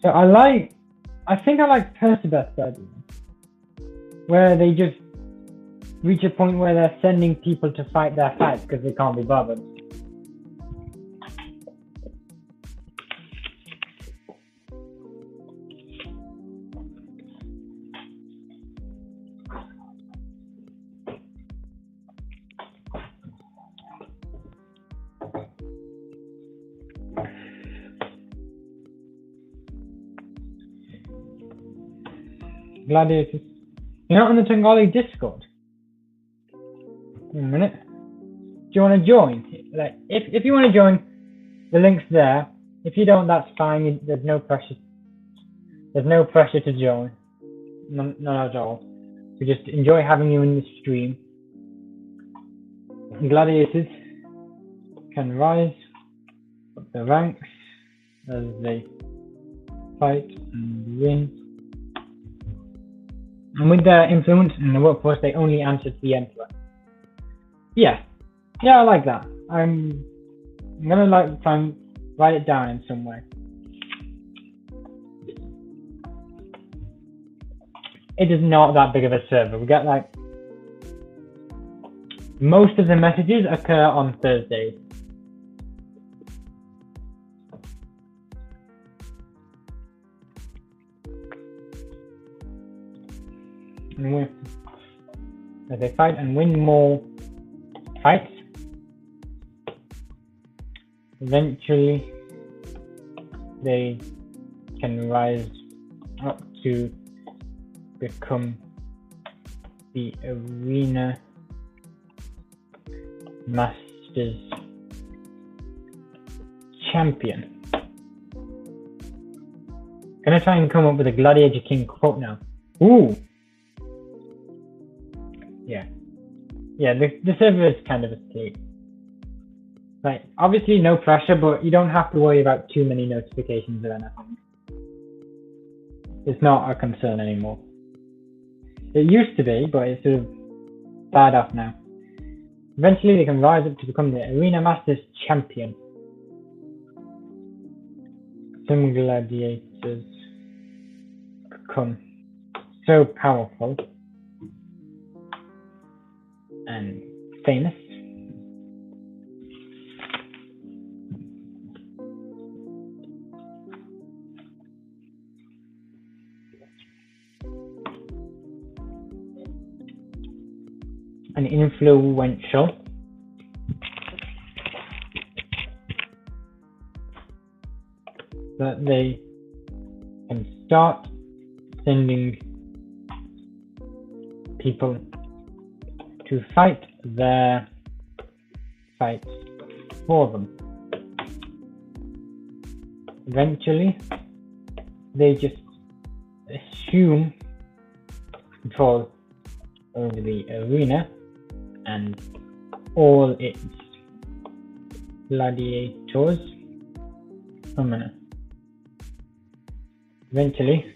So I think I like Persebeth's idea, where they just reach a point where they're sending people to fight their fights because they can't be bothered. Gladiators. You're not on the Taangali Discord. One minute. Do you want to join? Like, if you want to join, the link's there. If you don't, that's fine. There's no pressure. There's no pressure to join. None at all. We just enjoy having you in the stream. Gladiators can rise up the ranks as they fight and win. And with their influence in the workforce, they only answer to the emperor. Yeah, I like that. I'm gonna try and write it down in some way. It is not that big of a server. We get like most of the messages occur on Thursdays. And as they fight and win more fights, eventually they can rise up to become the arena masters champion. Gonna try and come up with a Gladiator King quote now. Ooh! Yeah. Yeah, the server is kind of asleep. Like, obviously no pressure, but you don't have to worry about too many notifications or anything. It's not a concern anymore. It used to be, but it's sort of died off now. Eventually they can rise up to become the Arena Masters champion. Some gladiators become so powerful and famous and influential that they can start sending people to fight their fights for them. Eventually, they just assume control over the arena and all its gladiators. Eventually,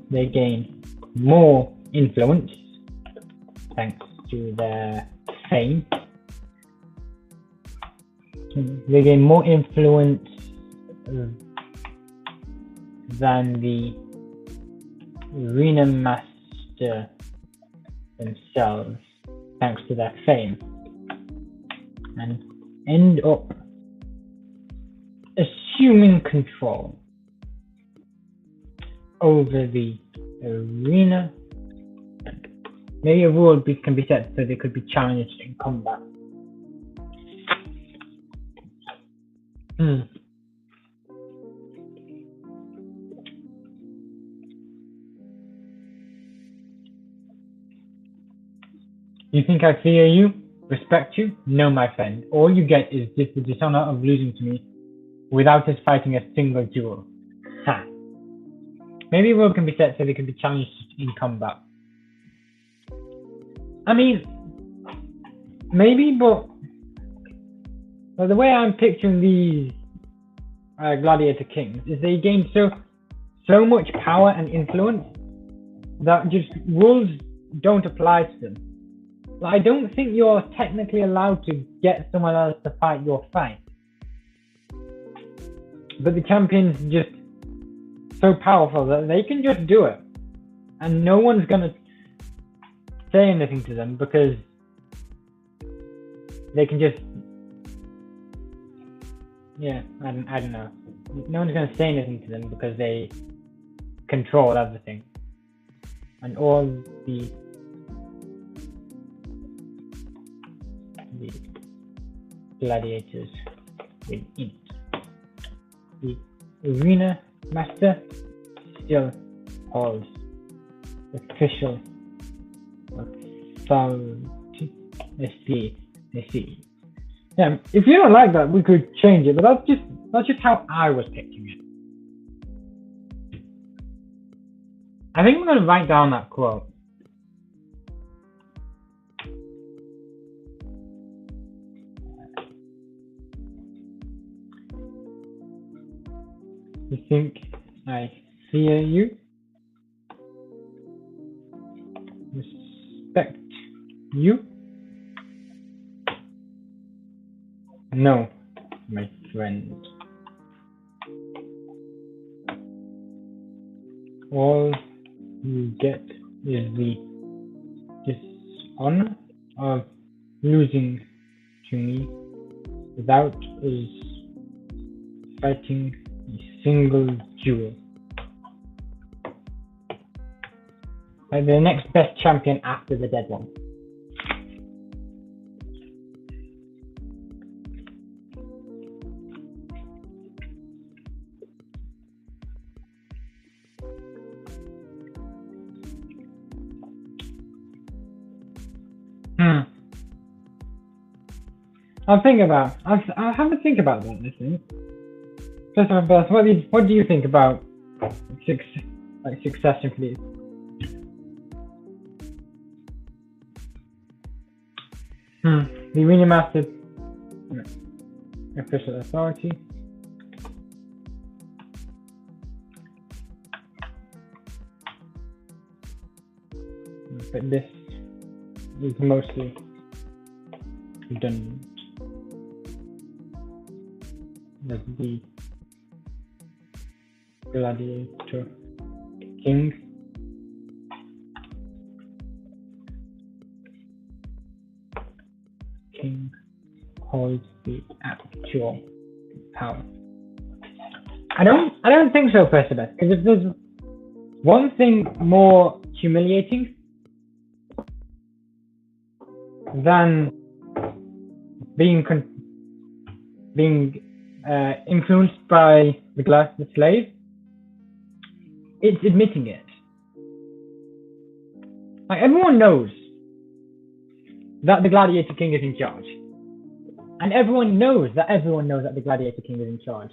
they gain more influence thanks to their fame. They gain more influence than the Arena Master themselves, thanks to their fame, and end up assuming control over the arena. Maybe a rule can be set so they could be challenged in combat. You think I fear you? Respect you? No, my friend. All you get is just the dishonor of losing to me without us fighting a single duel. Ha. Maybe a rule can be set so they can be challenged in combat. I mean, maybe, but the way I'm picturing these gladiator kings is they gain so much power and influence that just rules don't apply to them. Like, I don't think you're technically allowed to get someone else to fight your fight. But the champion's just so powerful that they can just do it. And no one's gonna say anything to them because they can just... Yeah, I don't know. No one's gonna say anything to them because they control everything. And all the gladiators within the Arena Master still holds official authority. Let's see. Yeah, if you don't like that, we could change it, but that's just how I was picturing it. I think I'm gonna write down that quote. You think I fear you? Respect you? No, my friend. All you get is the dishonor of losing to me without us fighting a single duel. Like the next best champion after the dead one. I'll have to think about that, I think. First of all, Beth, what do you think about succession, please? The Arena Masters official authority. But this is mostly redundant. There's the Gladiator King. King holds the actual power. I don't think so, Percival, because if there's one thing more humiliating than being influenced by the slave, it's admitting it. Like, everyone knows that the Gladiator King is in charge, and everyone knows that the Gladiator King is in charge.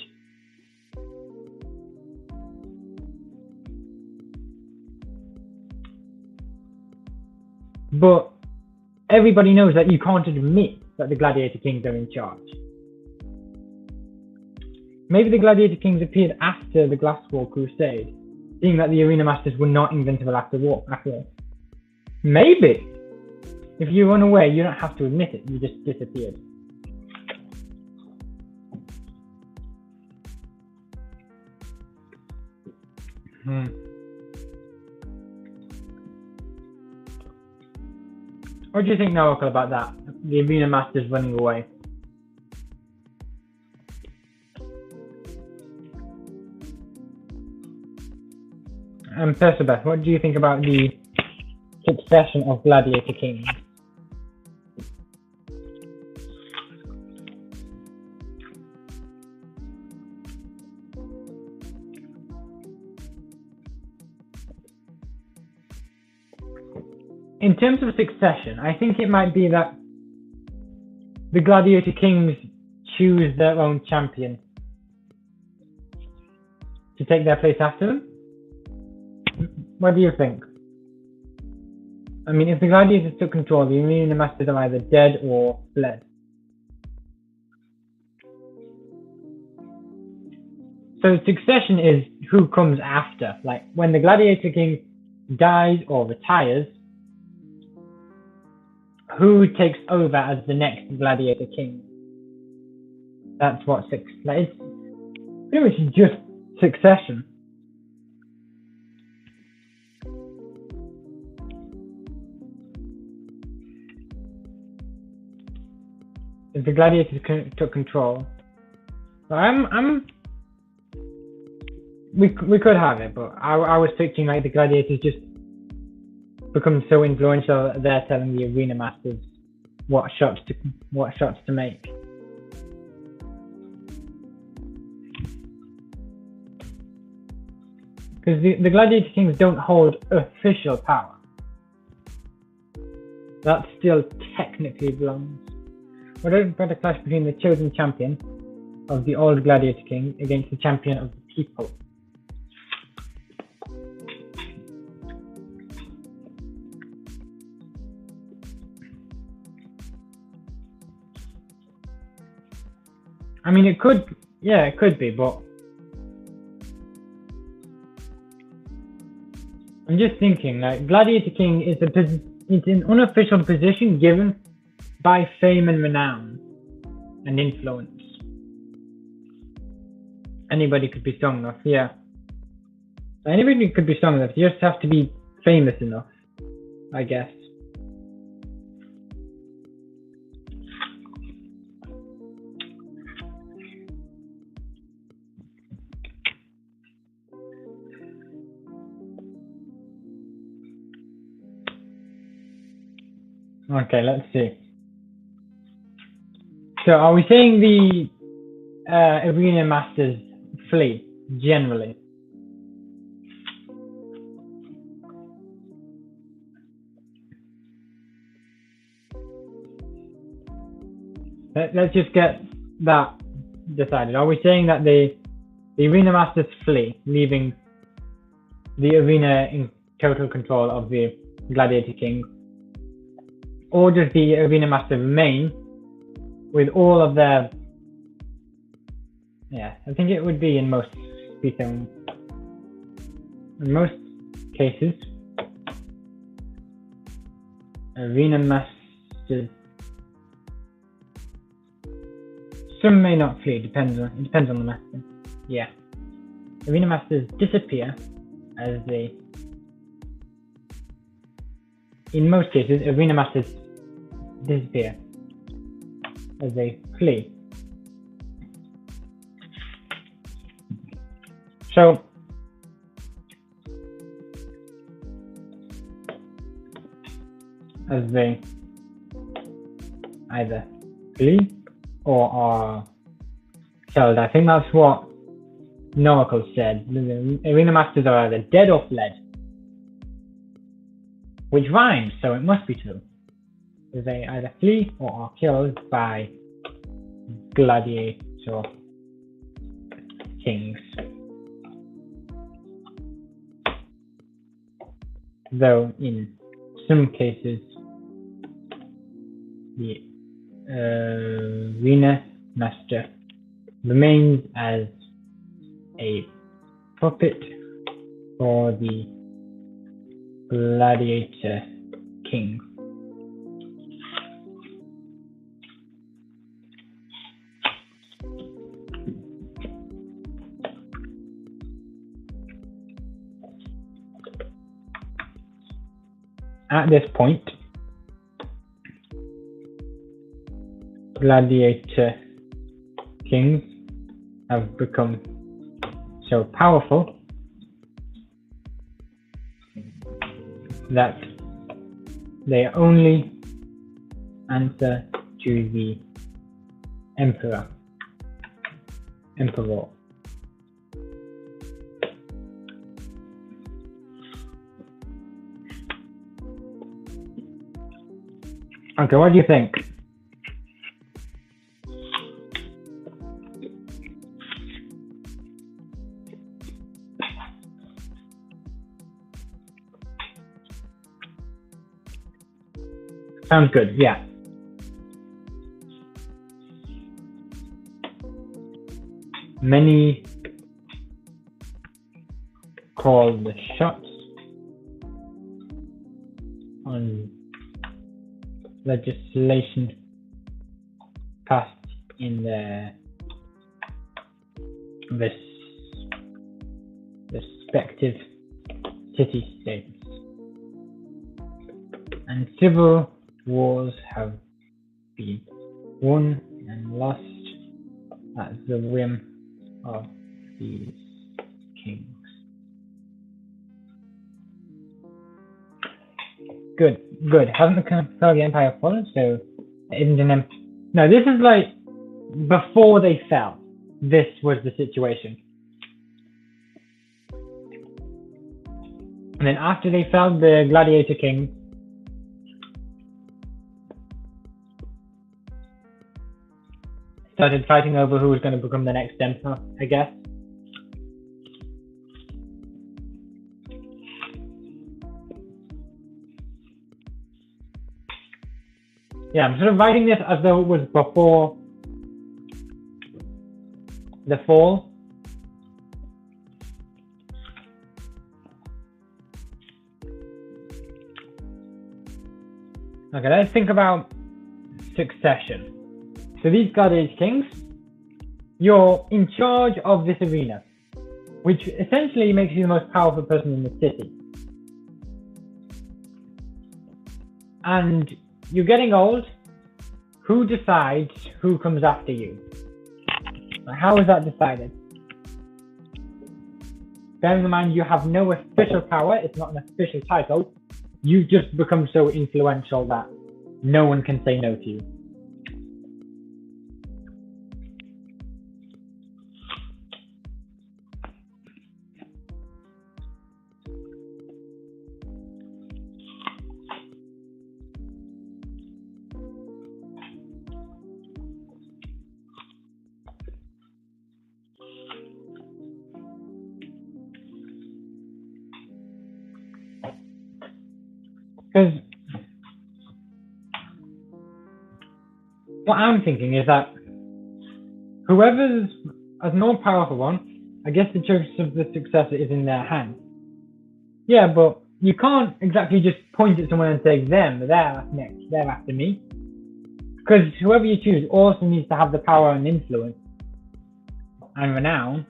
But everybody knows that you can't admit that the Gladiator Kings are in charge. Maybe the Gladiator Kings appeared after the Glass Wall Crusade, seeing that the Arena Masters were not inventable after all. Maybe. If you're unaware, you don't have to admit it, you just disappeared. What do you think, Noakal, about that? The Arena Masters running away? And Percebeth, what do you think about the succession of Gladiator Kings? In terms of succession, I think it might be that the Gladiator Kings choose their own champion to take their place after them. What do you think? I mean, if the Gladiators took control, the Arena Masters are either dead or fled. So succession is who comes after. Like, when the Gladiator King dies or retires, who takes over as the next Gladiator King? That's what it's pretty much just succession. If the Gladiators took control, we could have it, but I was thinking like the Gladiators just become so influential that they're telling the Arena Masters what shots to make. Because the Gladiator Kings don't hold official power. That still technically belongs. What about a clash between the chosen champion of the old Gladiator King against the champion of the people? I mean, it could be, but I'm just thinking, like, Gladiator King is it's an unofficial position given by fame and renown and influence. Anybody could be strong enough, yeah. Anybody could be strong enough, you just have to be famous enough, I guess. Okay, let's see. So, are we saying the Arena Masters flee, generally? Let's just get that decided. Are we saying that they the arena masters flee, leaving the arena in total control of the gladiator king, or does the arena master remain with all of their... Yeah, I think it would be in most cases, arena masters... Some may not flee, it depends on the master. Yeah. Arena masters disappear as they... In most cases, arena masters disappear as they flee. So, as they either flee or are killed. I think that's what Noracle said. The arena masters are either dead or fled. Which rhymes, so it must be true. They either flee or are killed by gladiator kings. Though in some cases, the arena master remains as a puppet for the gladiator king. At this point, gladiator kings have become so powerful that they only answer to the emperor. Okay, what do you think? Sounds good, yeah. Many call the shots on legislation passed in the respective city-states, and civil wars have been won and lost at the whim of these kings. Good. Hasn't the Taangali Empire fallen? So it isn't an No, this is like before they fell. This was the situation. And then after they fell, the gladiator king started fighting over who was going to become the next emperor, I guess. Yeah, I'm sort of writing this as though it was before the fall. Okay, let's think about succession. So these gladiator kings, you're in charge of this arena, which essentially makes you the most powerful person in the city. And you're getting old. Who decides who comes after you? How is that decided? Bearing in mind you have no official power, it's not an official title, you just become so influential that no one can say no to you. Because what I'm thinking is that whoever's as more powerful one, I guess the choice of the successor is in their hands. Yeah, but you can't exactly just point at someone and say them, they're next, they're after me. Because whoever you choose also needs to have the power and influence and renown.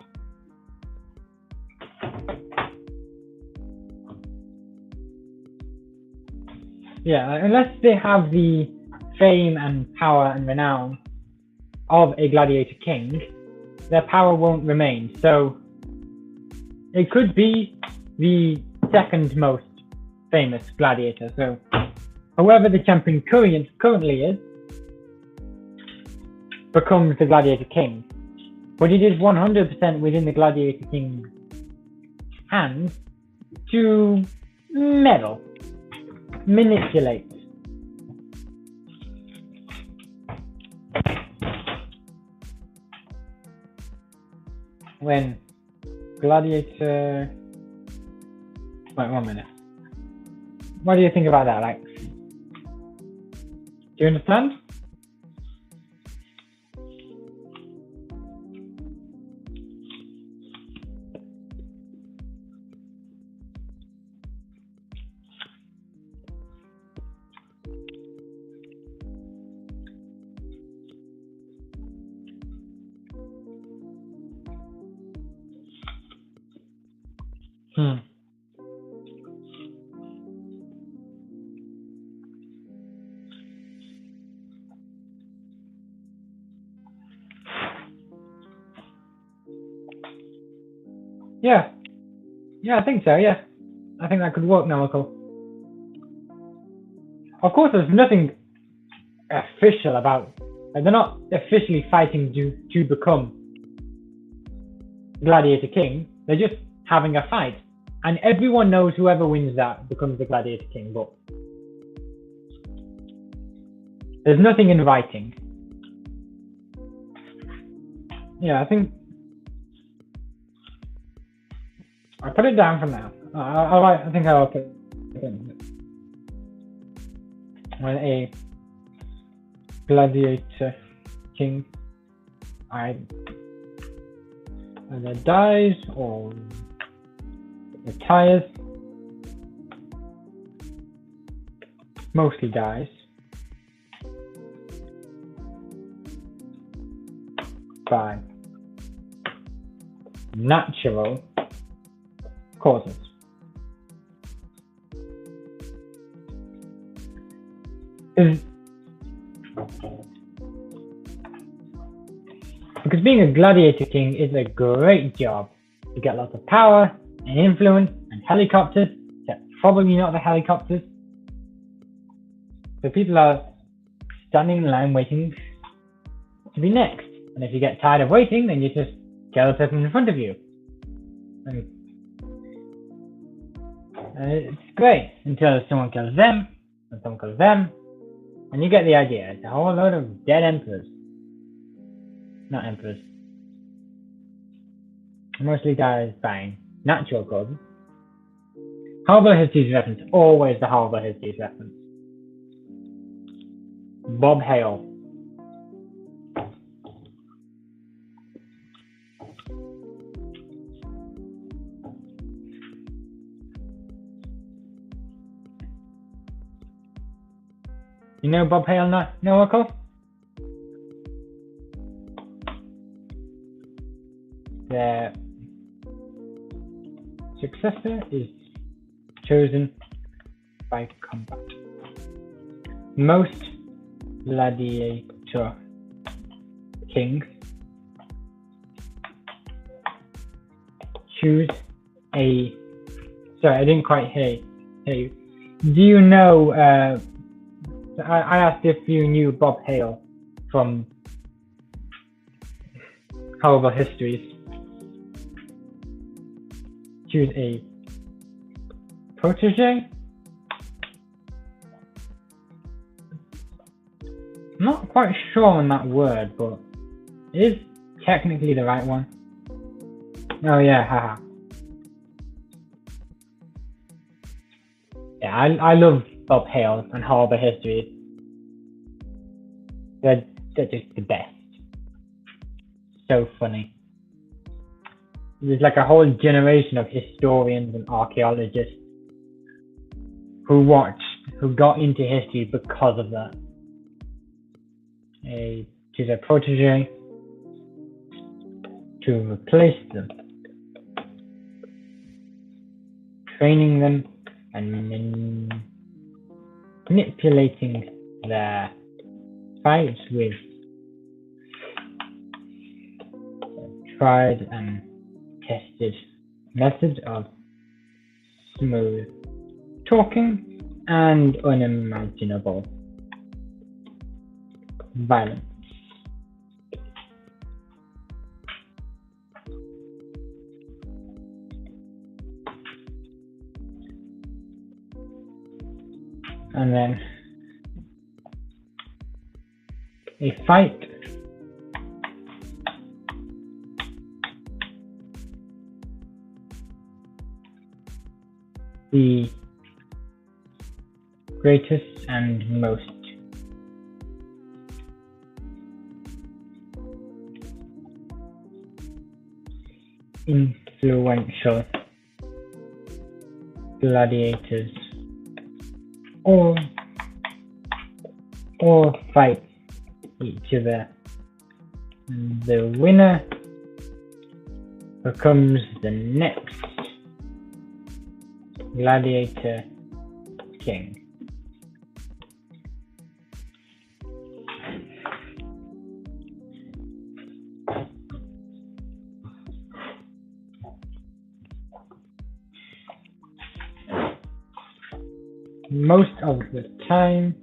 Yeah, unless they have the fame and power and renown of a gladiator king, their power won't remain. So it could be the second most famous gladiator. So whoever the champion currently is becomes the gladiator king. But it is 100% within the gladiator king's hands to meddle, manipulate. When gladiator... Wait, 1 minute. What do you think about that, Alex? Do you understand? Yeah, I think so, yeah. I think that could work now, Michael. Of course, there's nothing official about... they're not officially fighting to become Gladiator King. They're just having a fight. And everyone knows whoever wins that becomes the Gladiator King, but there's nothing in writing. Yeah, I think... I'll put it down for now. I think I'll put it in. When a gladiator king either dies or retires, mostly dies, by natural causes. Because being a gladiator king is a great job. You get lots of power and influence and helicopters, except probably not the helicopters. So people are standing in line waiting to be next. And if you get tired of waiting, then you just kill the person in front of you. And it's great until someone kills them, and someone kills them, and you get the idea. It's a whole load of dead emperors. Not emperors. Mostly dies by natural causes. Horrible History's reference, always the Horrible History's reference. Bob Hale. You know Bob Hale, no, Uncle? The successor is chosen by combat. Most gladiator kings choose a... Sorry, I didn't quite hear you. Do you know... I asked if you knew Bob Hale from Horrible Histories. Choose a protege? I'm not quite sure on that word, but it is technically the right one. Oh yeah, haha. Yeah, I love uphill and horrible histories. They're just the best. So funny. There's like a whole generation of historians and archaeologists who got into history because of that. To their protege to replace them, training them and manipulating their fights with tried and tested methods of smooth talking and unimaginable violence. And then a fight the greatest and most influential gladiators all fight each other. The winner becomes the next gladiator king. Most of the time,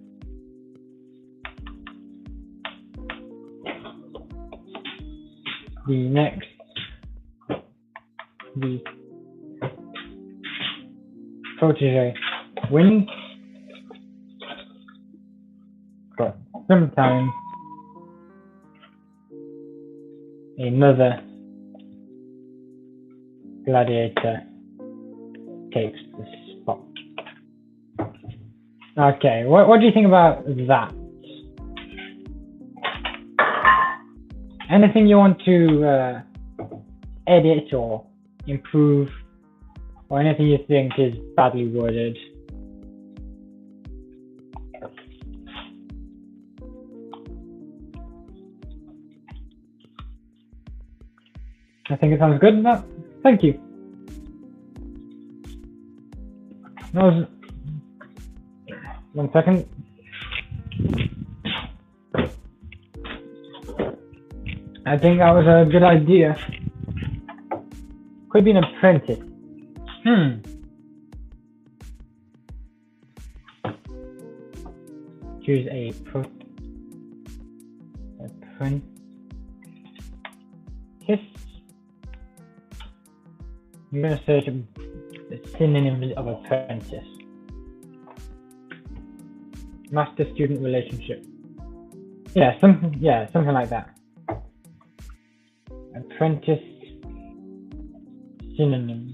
the protege wins, but sometimes another gladiator takes the spot. Okay, what do you think about that? Anything you want to edit or improve, or anything you think is badly worded? I think it sounds good. Thank you. That was 1 second. I think that was a good idea. Could be an apprentice. Choose a apprentice. I'm gonna search the synonyms of apprentice. Master-student relationship. Yeah, something like that. Apprentice synonyms.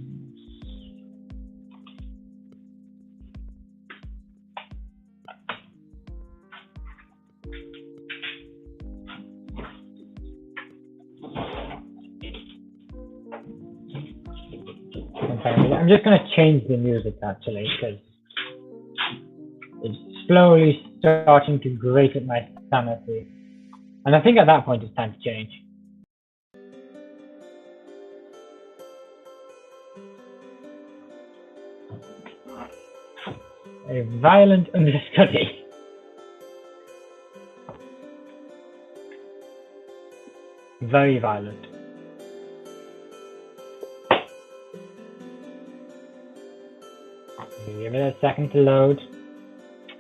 I'm just going to change the music actually, because it's slowly starting to grate at my sanity. And I think at that point it's time to change. A violent understudy. Very violent. Give it a second to load.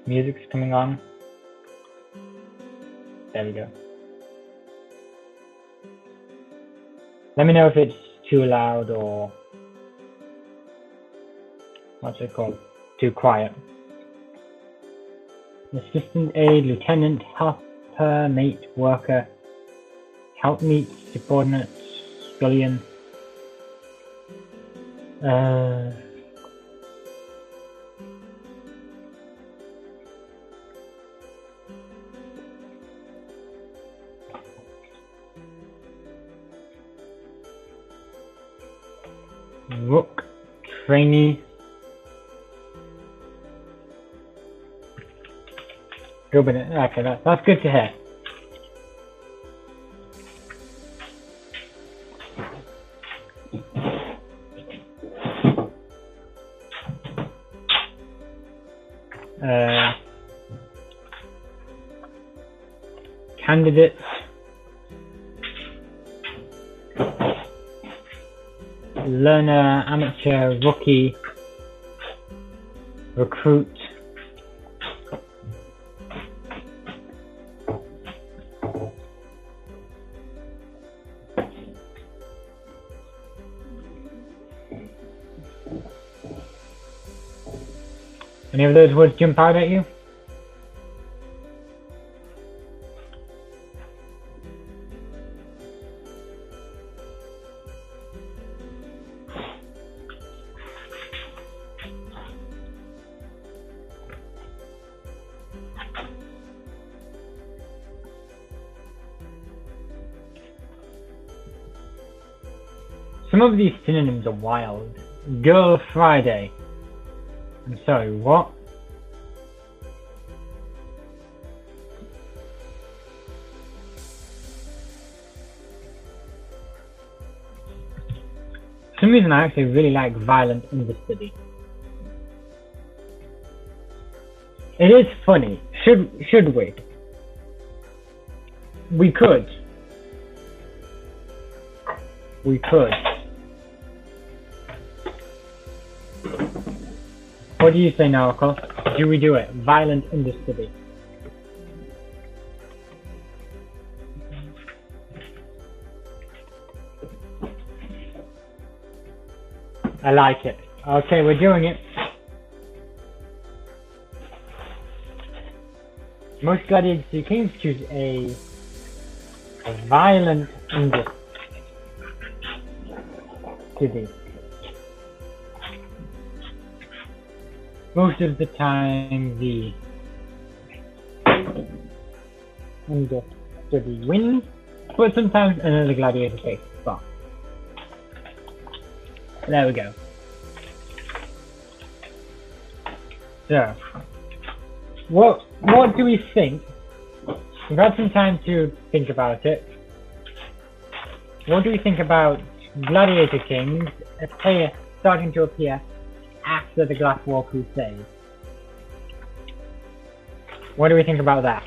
Music's coming on. There we go. Let me know if it's too loud or what's it called? Too quiet. Assistant aide, lieutenant, helper, mate, worker, helpmeet, subordinate, scullion. Rook, trainee. Good with it. Okay, that's good to hear. Candidates. Learner, amateur, rookie, recruit. Any of those words jump out at you? Some of these synonyms are wild. Girl Friday. I'm sorry, what? For some reason I actually really like violent understudy. It is funny. Should we? We could. We could. What do you say, Narco? Do we do it? Violent understudy. I like it. Okay, we're doing it. Most gladiator kings choose a violent understudy. Most of the time, the understudy wins, but sometimes another gladiator takes the spot. There we go. So, what do we think? We've had some time to think about it. What do we think about gladiator kings starting to appear after the Glass Wall Crusade? What do we think about that?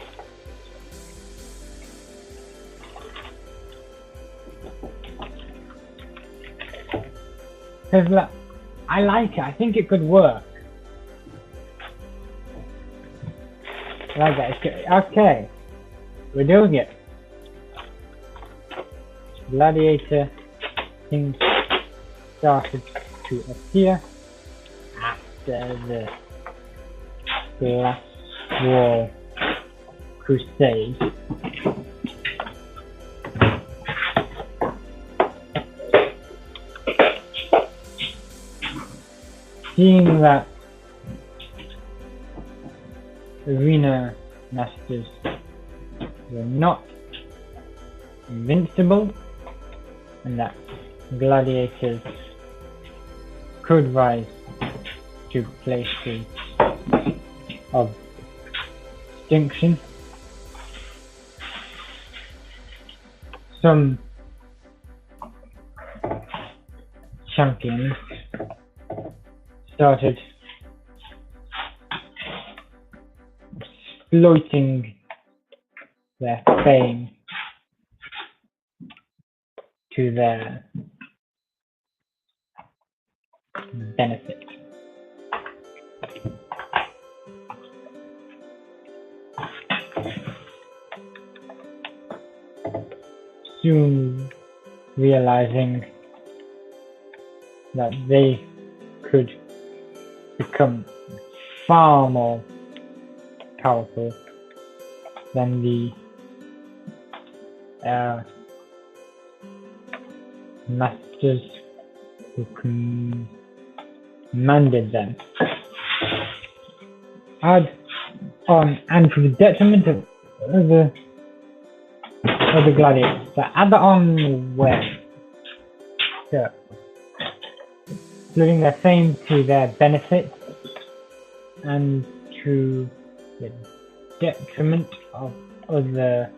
Because I like it. I think it could work. I like that. Okay. We're doing it. Gladiator kings started to appear after the Glass Wall Crusade. Seeing that arena masters were not invincible and that gladiators could rise to places of distinction, some champions started exploiting their fame to their benefit. Soon realizing that they could become far more powerful than the masters who commanded them. Add on, and to the detriment of the gladiators. So add that on where? So splitting their fame to their benefit and to the detriment of other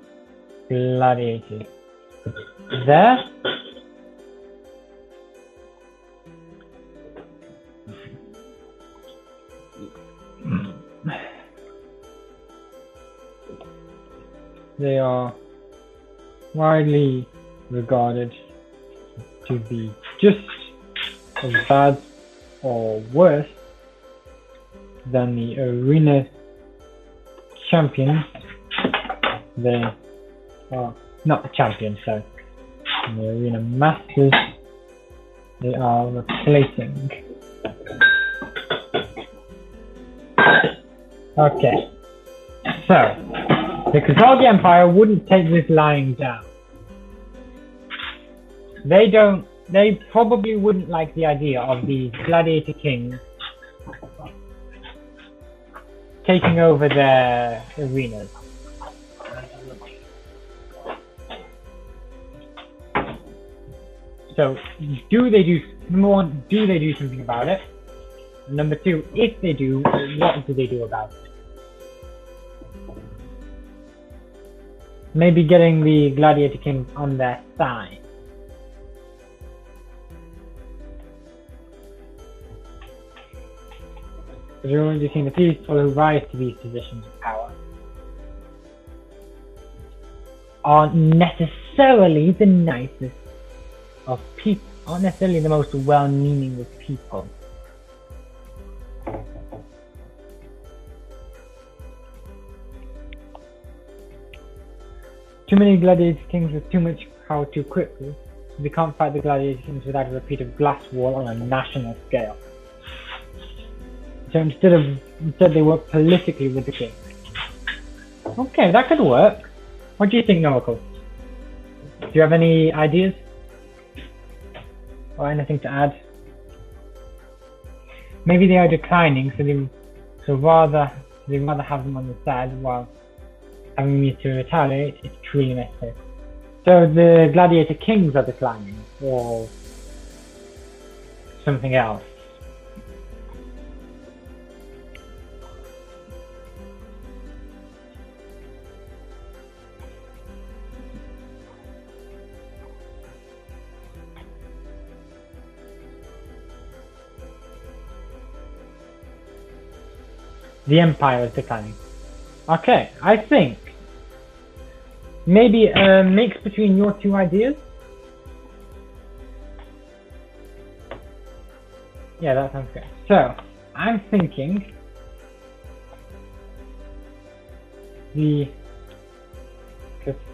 gladiators. There, they are widely regarded to be just as bad or worse than the arena champions. They are not the champions, so the arena masters they are replacing. Okay, so the Taangali Empire wouldn't take this lying down. They probably wouldn't like the idea of the gladiator kings taking over their arenas. So, do they do something about it? Number two, if they do, what do they do about it? Maybe getting the gladiator kings on their side. Because we're only seeing the people who rise to these positions of power aren't necessarily the nicest of people, aren't necessarily the most well-meaning of people. Too many gladiator kings with too much power too quickly. They can't fight the gladiator kings without a repeated glass wall on a national scale. So instead they work politically with the king. Okay, that could work. What do you think, Noriko? Do you have any ideas? Or anything to add? Maybe they are declining, so they'd rather have them on the side while having me to retaliate. It's truly necessary. So the gladiator kings are declining, or something else? The empire is declining. Okay, I think maybe a mix between your two ideas. Yeah, that sounds good. So, I'm thinking the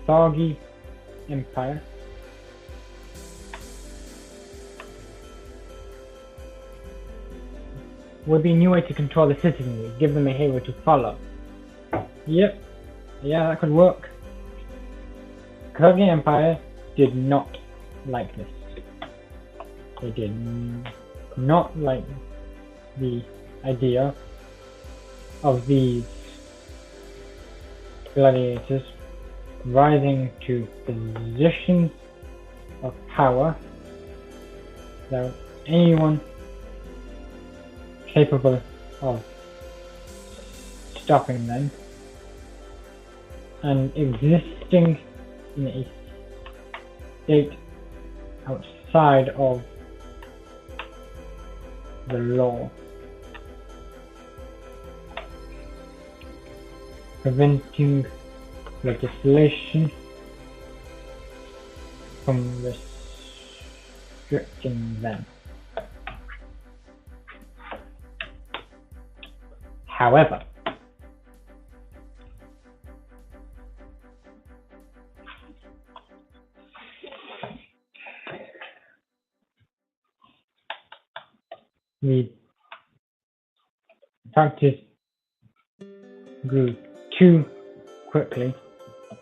Taangali Empire would be a new way to control the citizenry, give them a hero to follow. Yep, yeah, that could work. Taangali Empire did not like this. They did not like the idea of these gladiators rising to positions of power without anyone capable of stopping them and existing in a state outside of the law, preventing legislation from restricting them. However, the practice grew too quickly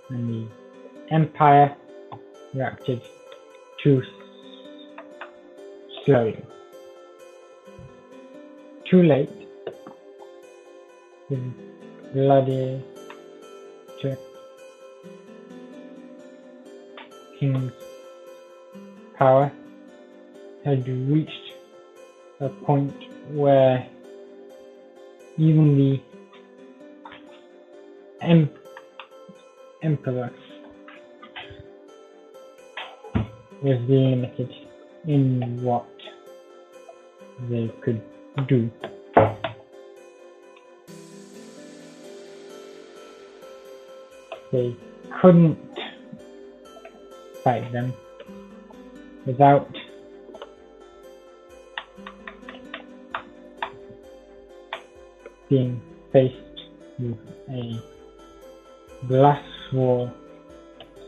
and the empire reacted too slowly. Too late. The gladiator king's power had reached a point where even the emperor was limited in what they could do. They couldn't fight them without being faced with a glass wall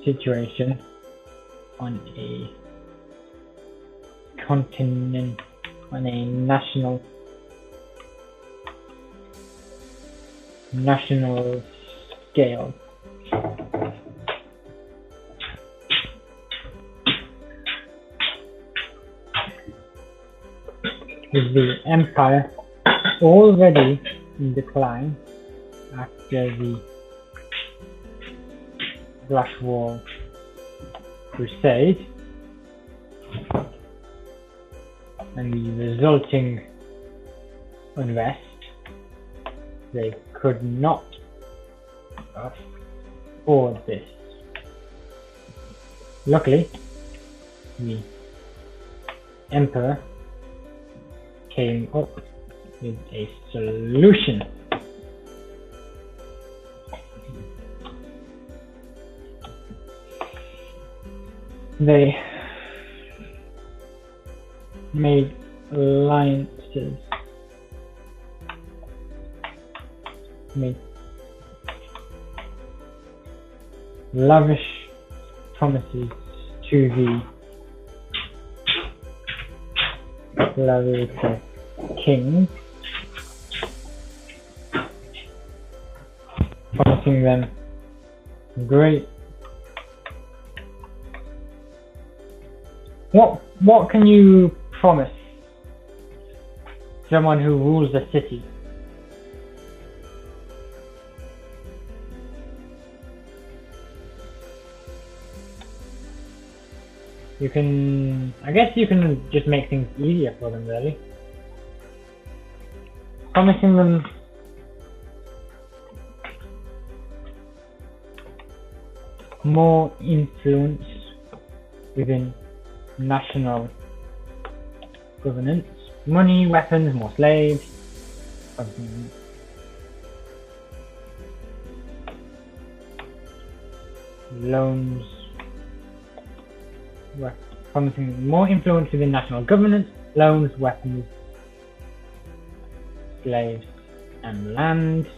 situation on a continent, on a national scale. With the empire already in decline after the glass wall crusade and the resulting unrest, they could not afford this. Luckily, the emperor came up with a solution. They made alliances, made lavish promises to the gladiator king, promising them great. What can you promise someone who rules a city? You can, I guess you can just make things easier for them, really. Promising them more influence within national governance, money, weapons, more slaves, loans, promising more influence within national governance, loans, weapons, slaves, and land.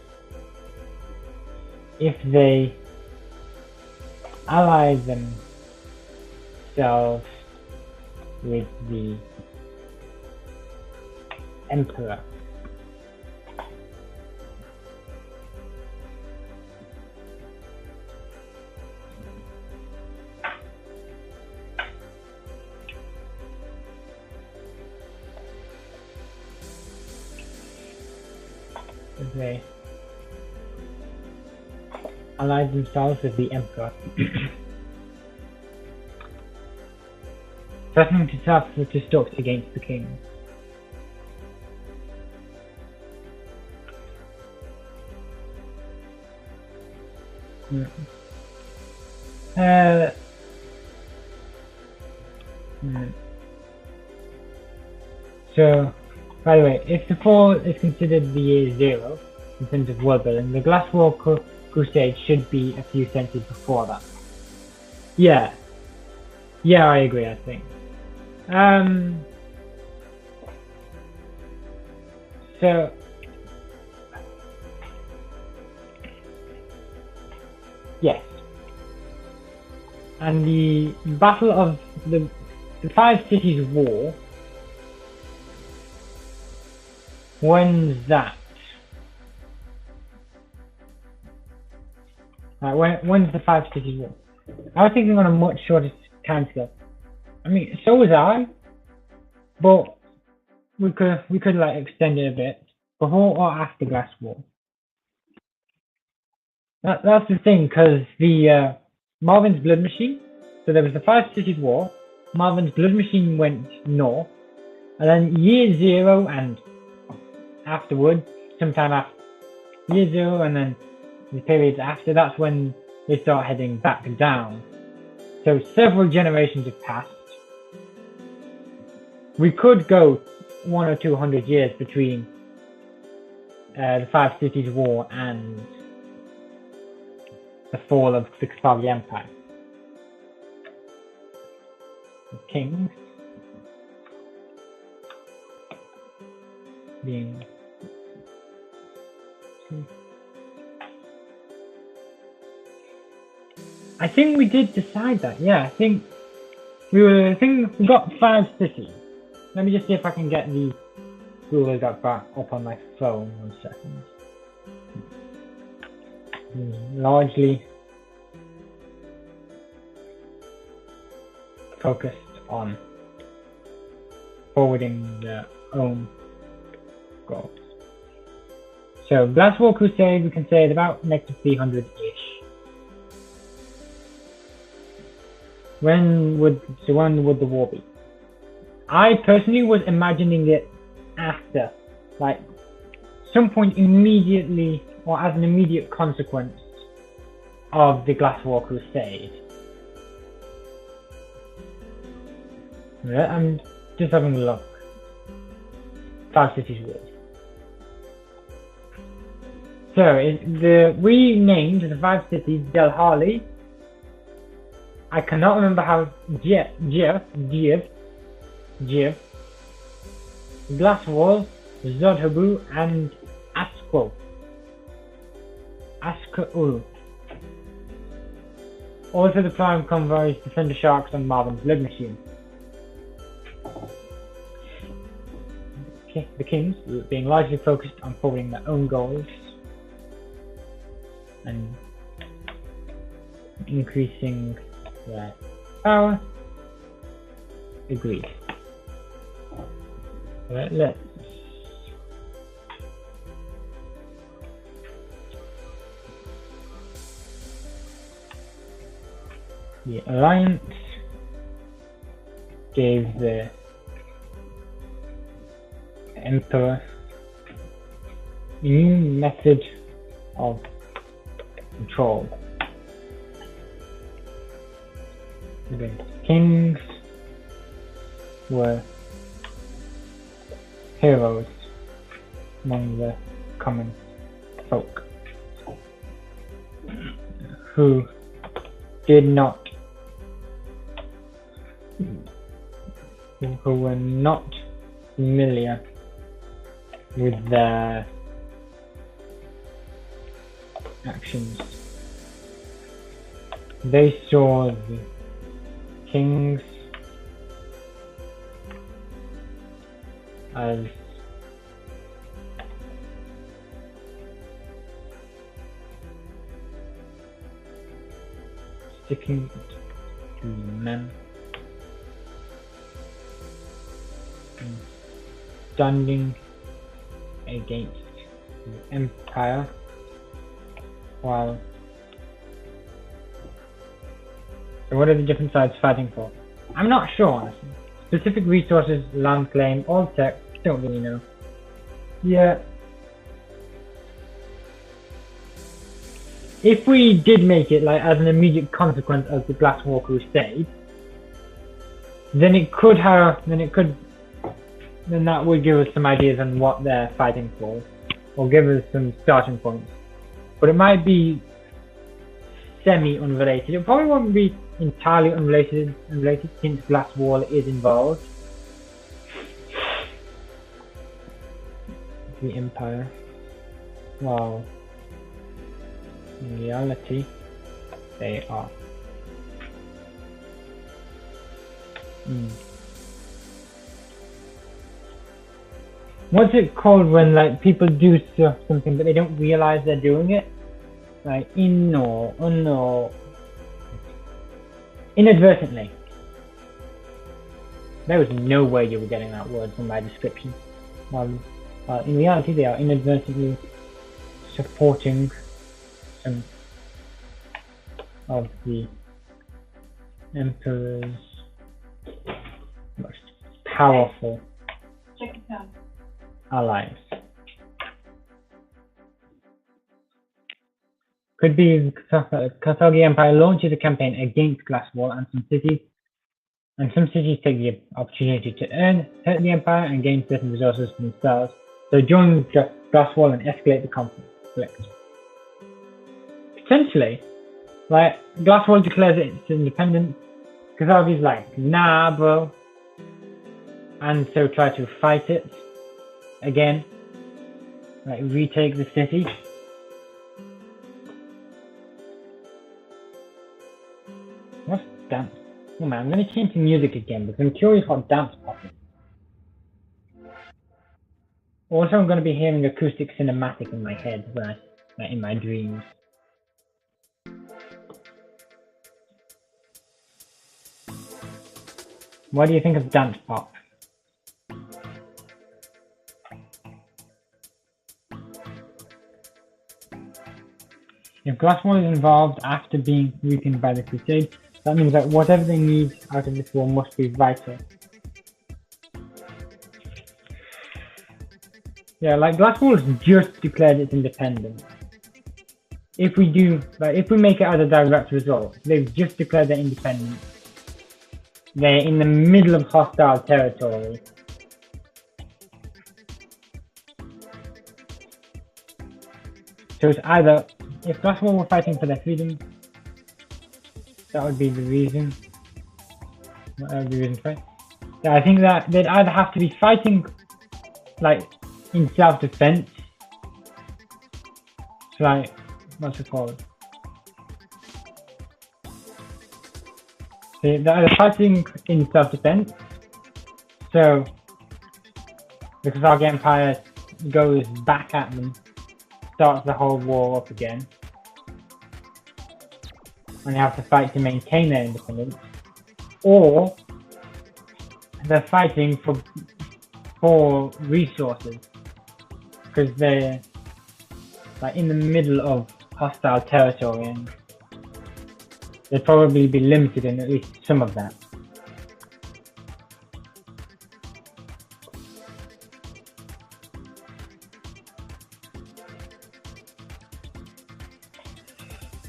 If they ally themselves with the emperor, if they allied themselves with the emperor, threatening to suffer to stocks against the king. So, by the way, if the fall is considered the year 0 in terms of world building, the Glass Wall Crusade should be a few centuries before that. Yeah, I agree, I think. So, yes. And the Battle of the Five Cities War, when's that? When's the Five Cities War? I was thinking on a much shorter timescale. I mean, so was I, but we could like extend it a bit. Before or after Glass Wall? That's the thing, because the Marvin's Blood Machine. So there was the Five Cities War. Marvin's Blood Machine went north, And then year 0 and afterwards, sometime after year 0 and then the periods after, that's when they start heading back down. So several generations have passed. We could go 100 or 200 years between the Five Cities War and the fall of the Taangali Empire. The kings being I think we did decide that. Yeah, I think we got 5 cities. Let me just see if I can get the rulers up on my phone. 1 second. Largely focused on forwarding their own goals. So Glass War Crusade, we can say it's about next to 300-ish. When would the war be? I personally was imagining it after, like some point immediately or as an immediate consequence of the Glass War Crusade. I'm just having a look. 5 Cities Wars. So we named the 5 cities Delhali. I cannot remember how Giev, Glasswall, Zodhabu, and Askul. Also the prime convoys, Defender Sharks, and Marvin's Blood Machine. The kings being largely focused on forwarding their own goals and increasing their power. Agreed. Let's the alliance gave the emperor a new method of control. The kings were heroes among the common folk who were not familiar with their actions. They saw the kings as sticking to men and standing against the empire while. So what are the different sides fighting for? I'm not sure, honestly. Specific resources, land claim, all tech, don't really know. Yeah. If we did make it like as an immediate consequence of the Glass War Crusade, then that would give us some ideas on what they're fighting for, or give us some starting points. But it might be semi-unrelated. It probably won't be entirely unrelated since Glass Wall is involved. The Empire. Well, in reality, they are. What's it called when like people do something but they don't realize they're doing it? Like inadvertently. There was no way you were getting that word from my description. In reality, they are inadvertently supporting some of the Emperor's most powerful allies. Could be Carthage Empire launches a campaign against Glasswall and some cities take the opportunity to hurt the Empire and gain certain resources for themselves. So join Glasswall and escalate the conflict. Potentially, like Glasswall declares its independence. Carthage is like, nah, bro, and so try to fight it again, like retake the city. What's dance? Oh man, I'm gonna change the music again because I'm curious what dance pop is. Also, I'm gonna be hearing acoustic cinematic in my head when like in my dreams. What do you think of dance pop? If Glasswall is involved after being weakened by the Crusade, that means that whatever they need out of this war must be vital. Yeah, like Glasswall has just declared its independence. If we make it as a direct result, they've just declared their independence. They're in the middle of hostile territory. So it's either, if Glasswall were fighting for their freedom, that would be the reason. What would be the reason for it? Yeah, I think that they'd either have to be fighting, like, in self-defense. So like, what's it called? They're either fighting in self-defense. So the Carthage Empire goes back at them, starts the whole war up again, and they have to fight to maintain their independence, or they're fighting for resources because they're like in the middle of hostile territory and they'd probably be limited in at least some of that.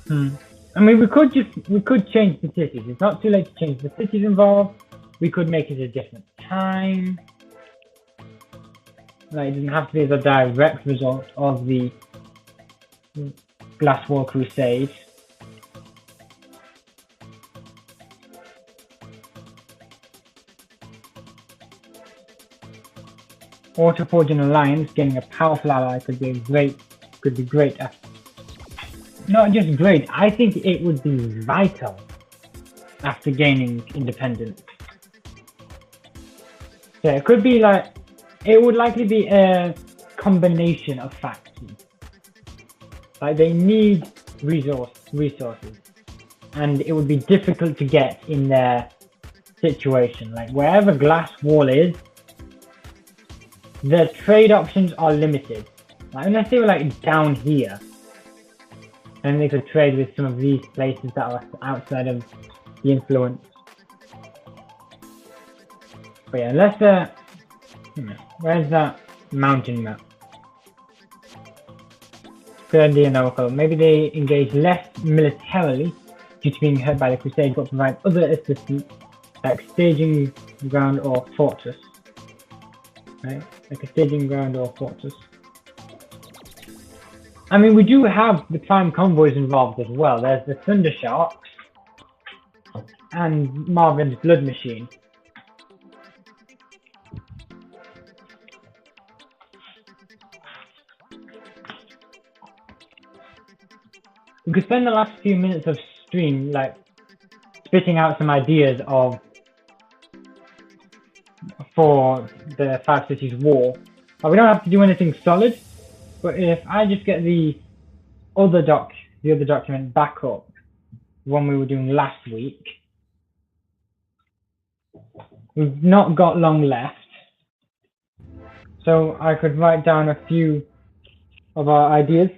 I mean, we could change the cities. It's not too late to change the cities involved. We could make it a different time. Like, it doesn't have to be the direct result of the Glasswall Crusade. Or to forge an alliance, getting a powerful ally could be great. Not just great, I think it would be vital after gaining independence. So it could be like, it would likely be a combination of factors. Like they need resources, and it would be difficult to get in their situation. Like wherever Glasswall is, the trade options are limited. Like, unless they were like down here, and they could trade with some of these places that are outside of the influence. But yeah, unless where's that mountain map? Constantinople. Maybe they engage less militarily due to being hurt by the Crusade, but provide other assistance like staging ground or fortress. Right? Like a staging ground or fortress. I mean, we do have the prime convoys involved as well. There's the Thunder Sharks and Marvin's Blood Machine. We could spend the last few minutes of stream like spitting out some ideas for the Five Cities War. But we don't have to do anything solid. But if I just get the other document back up, the one we were doing last week, we've not got long left. So I could write down a few of our ideas.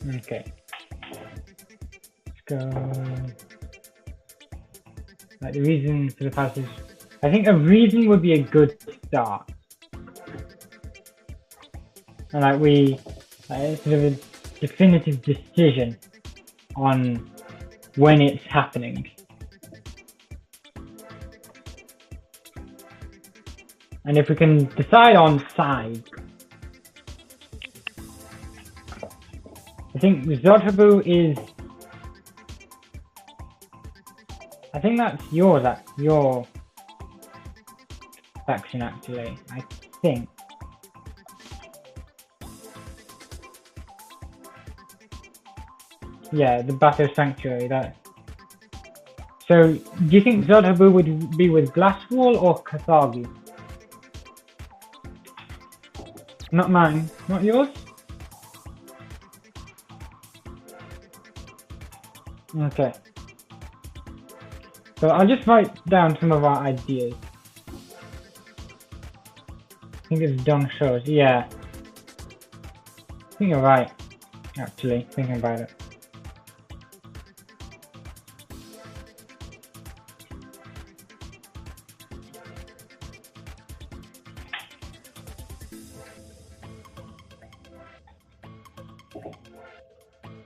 Okay. Let's go. Like the reason for the passage. I think a reason would be a good start. And like sort of a definitive decision on when it's happening. And if we can decide on size, I think Zotabu is. I think that's yours. That's your faction, actually. I think. Yeah, the Battle Sanctuary. That. So, do you think Zotabu would be with Glasswall or Kathagi? Not mine. Not yours? Okay. So I'll just write down some of our ideas. I think it's Dong shows. Yeah. I think you're right. Actually, thinking about it.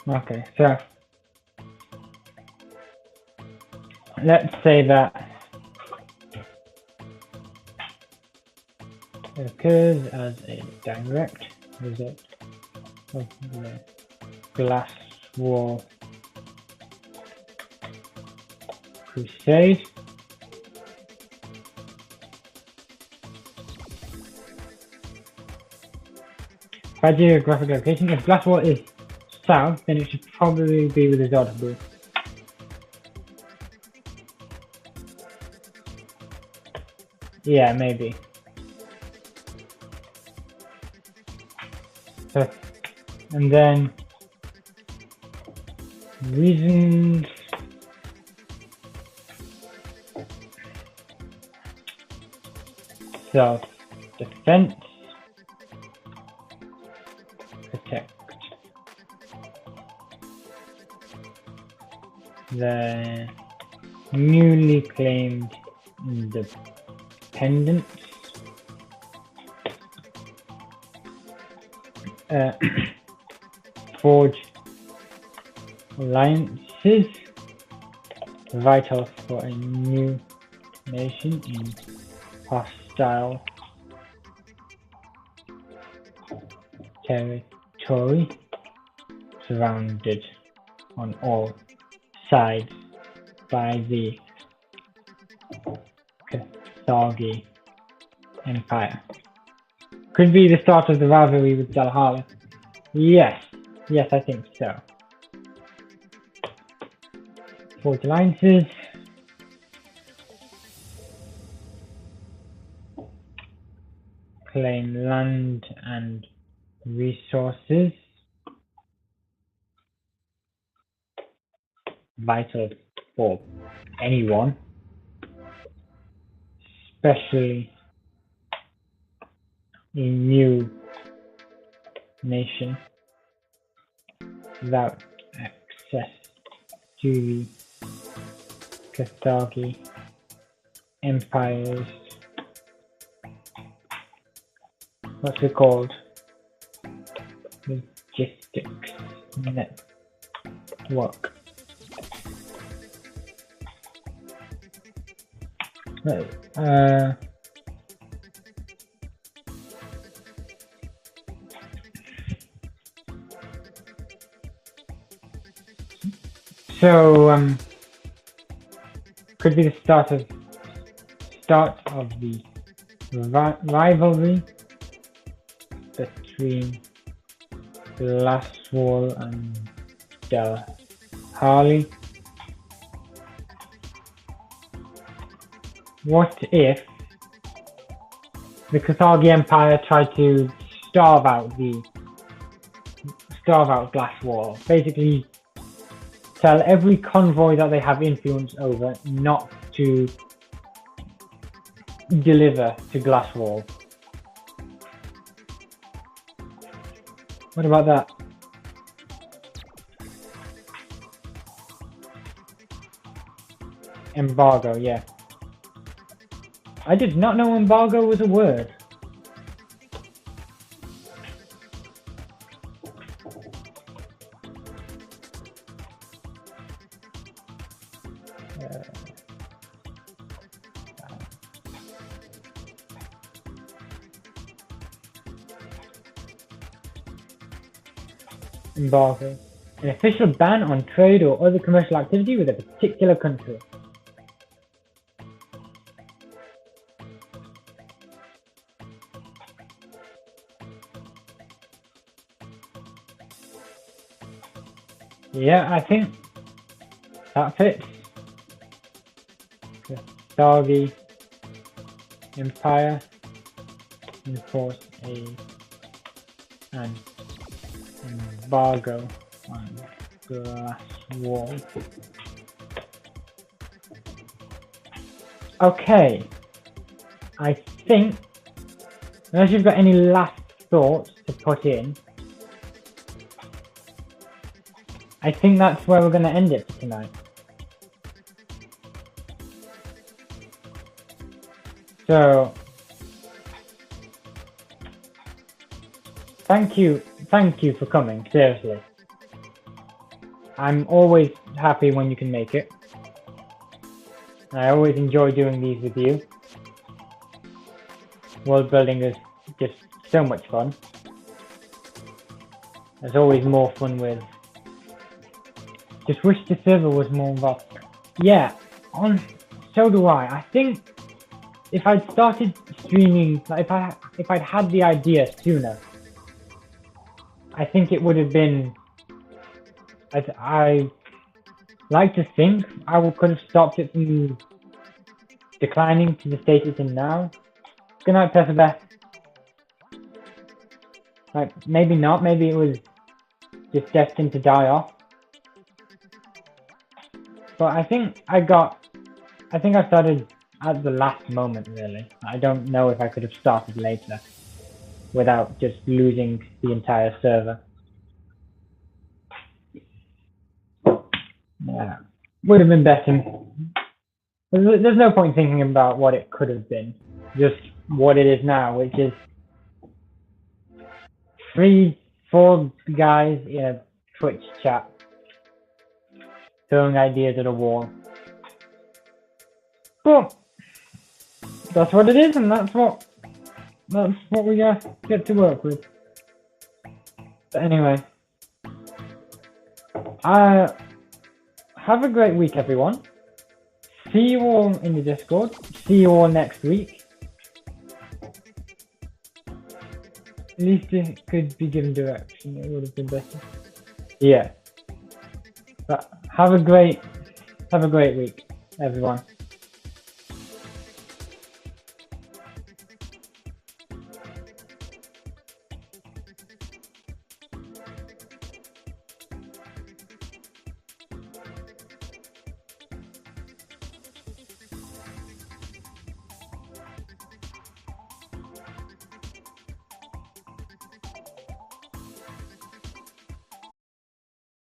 Okay, so let's say that it occurs as a direct result of the glass wall crusade. By geographic location, if glass wall is south, then it should probably be with the Zotabu. Yeah, maybe. So, and then reasons. Self-defense. Protect the newly claimed independence. Forge alliances, vital for a new nation in hostile territory, surrounded on all sides by the Kathagi Empire. Could be the start of the rivalry with Dalhalla. Yes, I think so. Forge alliances. Claim land and resources. Vital for anyone, especially a new nation without access to the Kathagi Empire's, what's it called? Logistics network. So could be the start of the rivalry between Glasswall and Harley. What if the Kathagi Empire tried to starve out Glasswall? Basically, tell every convoy that they have influence over not to deliver to Glasswall. What about that? Embargo, yeah. I did not know embargo was a word. Embargo. An official ban on trade or other commercial activity with a particular country. Yeah, I think that fits. The Taangali Empire enforced an embargo on glass wall. Okay, I think, unless you've got any last thoughts to put in, I think that's where we're going to end it for tonight. So, thank you for coming, seriously. I'm always happy when you can make it. I always enjoy doing these with you. World building is just so much fun. There's always more fun with. Just wish the server was more involved. Yeah, so do I. I think if I'd started streaming, like if I'd had the idea sooner, I think it would have been. I like to think I could have stopped it from declining to the state it's in now. Good night, Elizabeth. Like, maybe not. Maybe it was just destined to die off. But I think I started at the last moment, really. I don't know if I could have started later without just losing the entire server. Yeah, would have been better. There's no point thinking about what it could have been, just what it is now, which is 3-4 guys in a Twitch chat throwing ideas at a wall. But that's what it is, and that's what we get to work with. But anyway, have a great week, everyone. See you all in the Discord. See you all next week. At least it could be given direction. It would have been better. Yeah. But have a great week, everyone.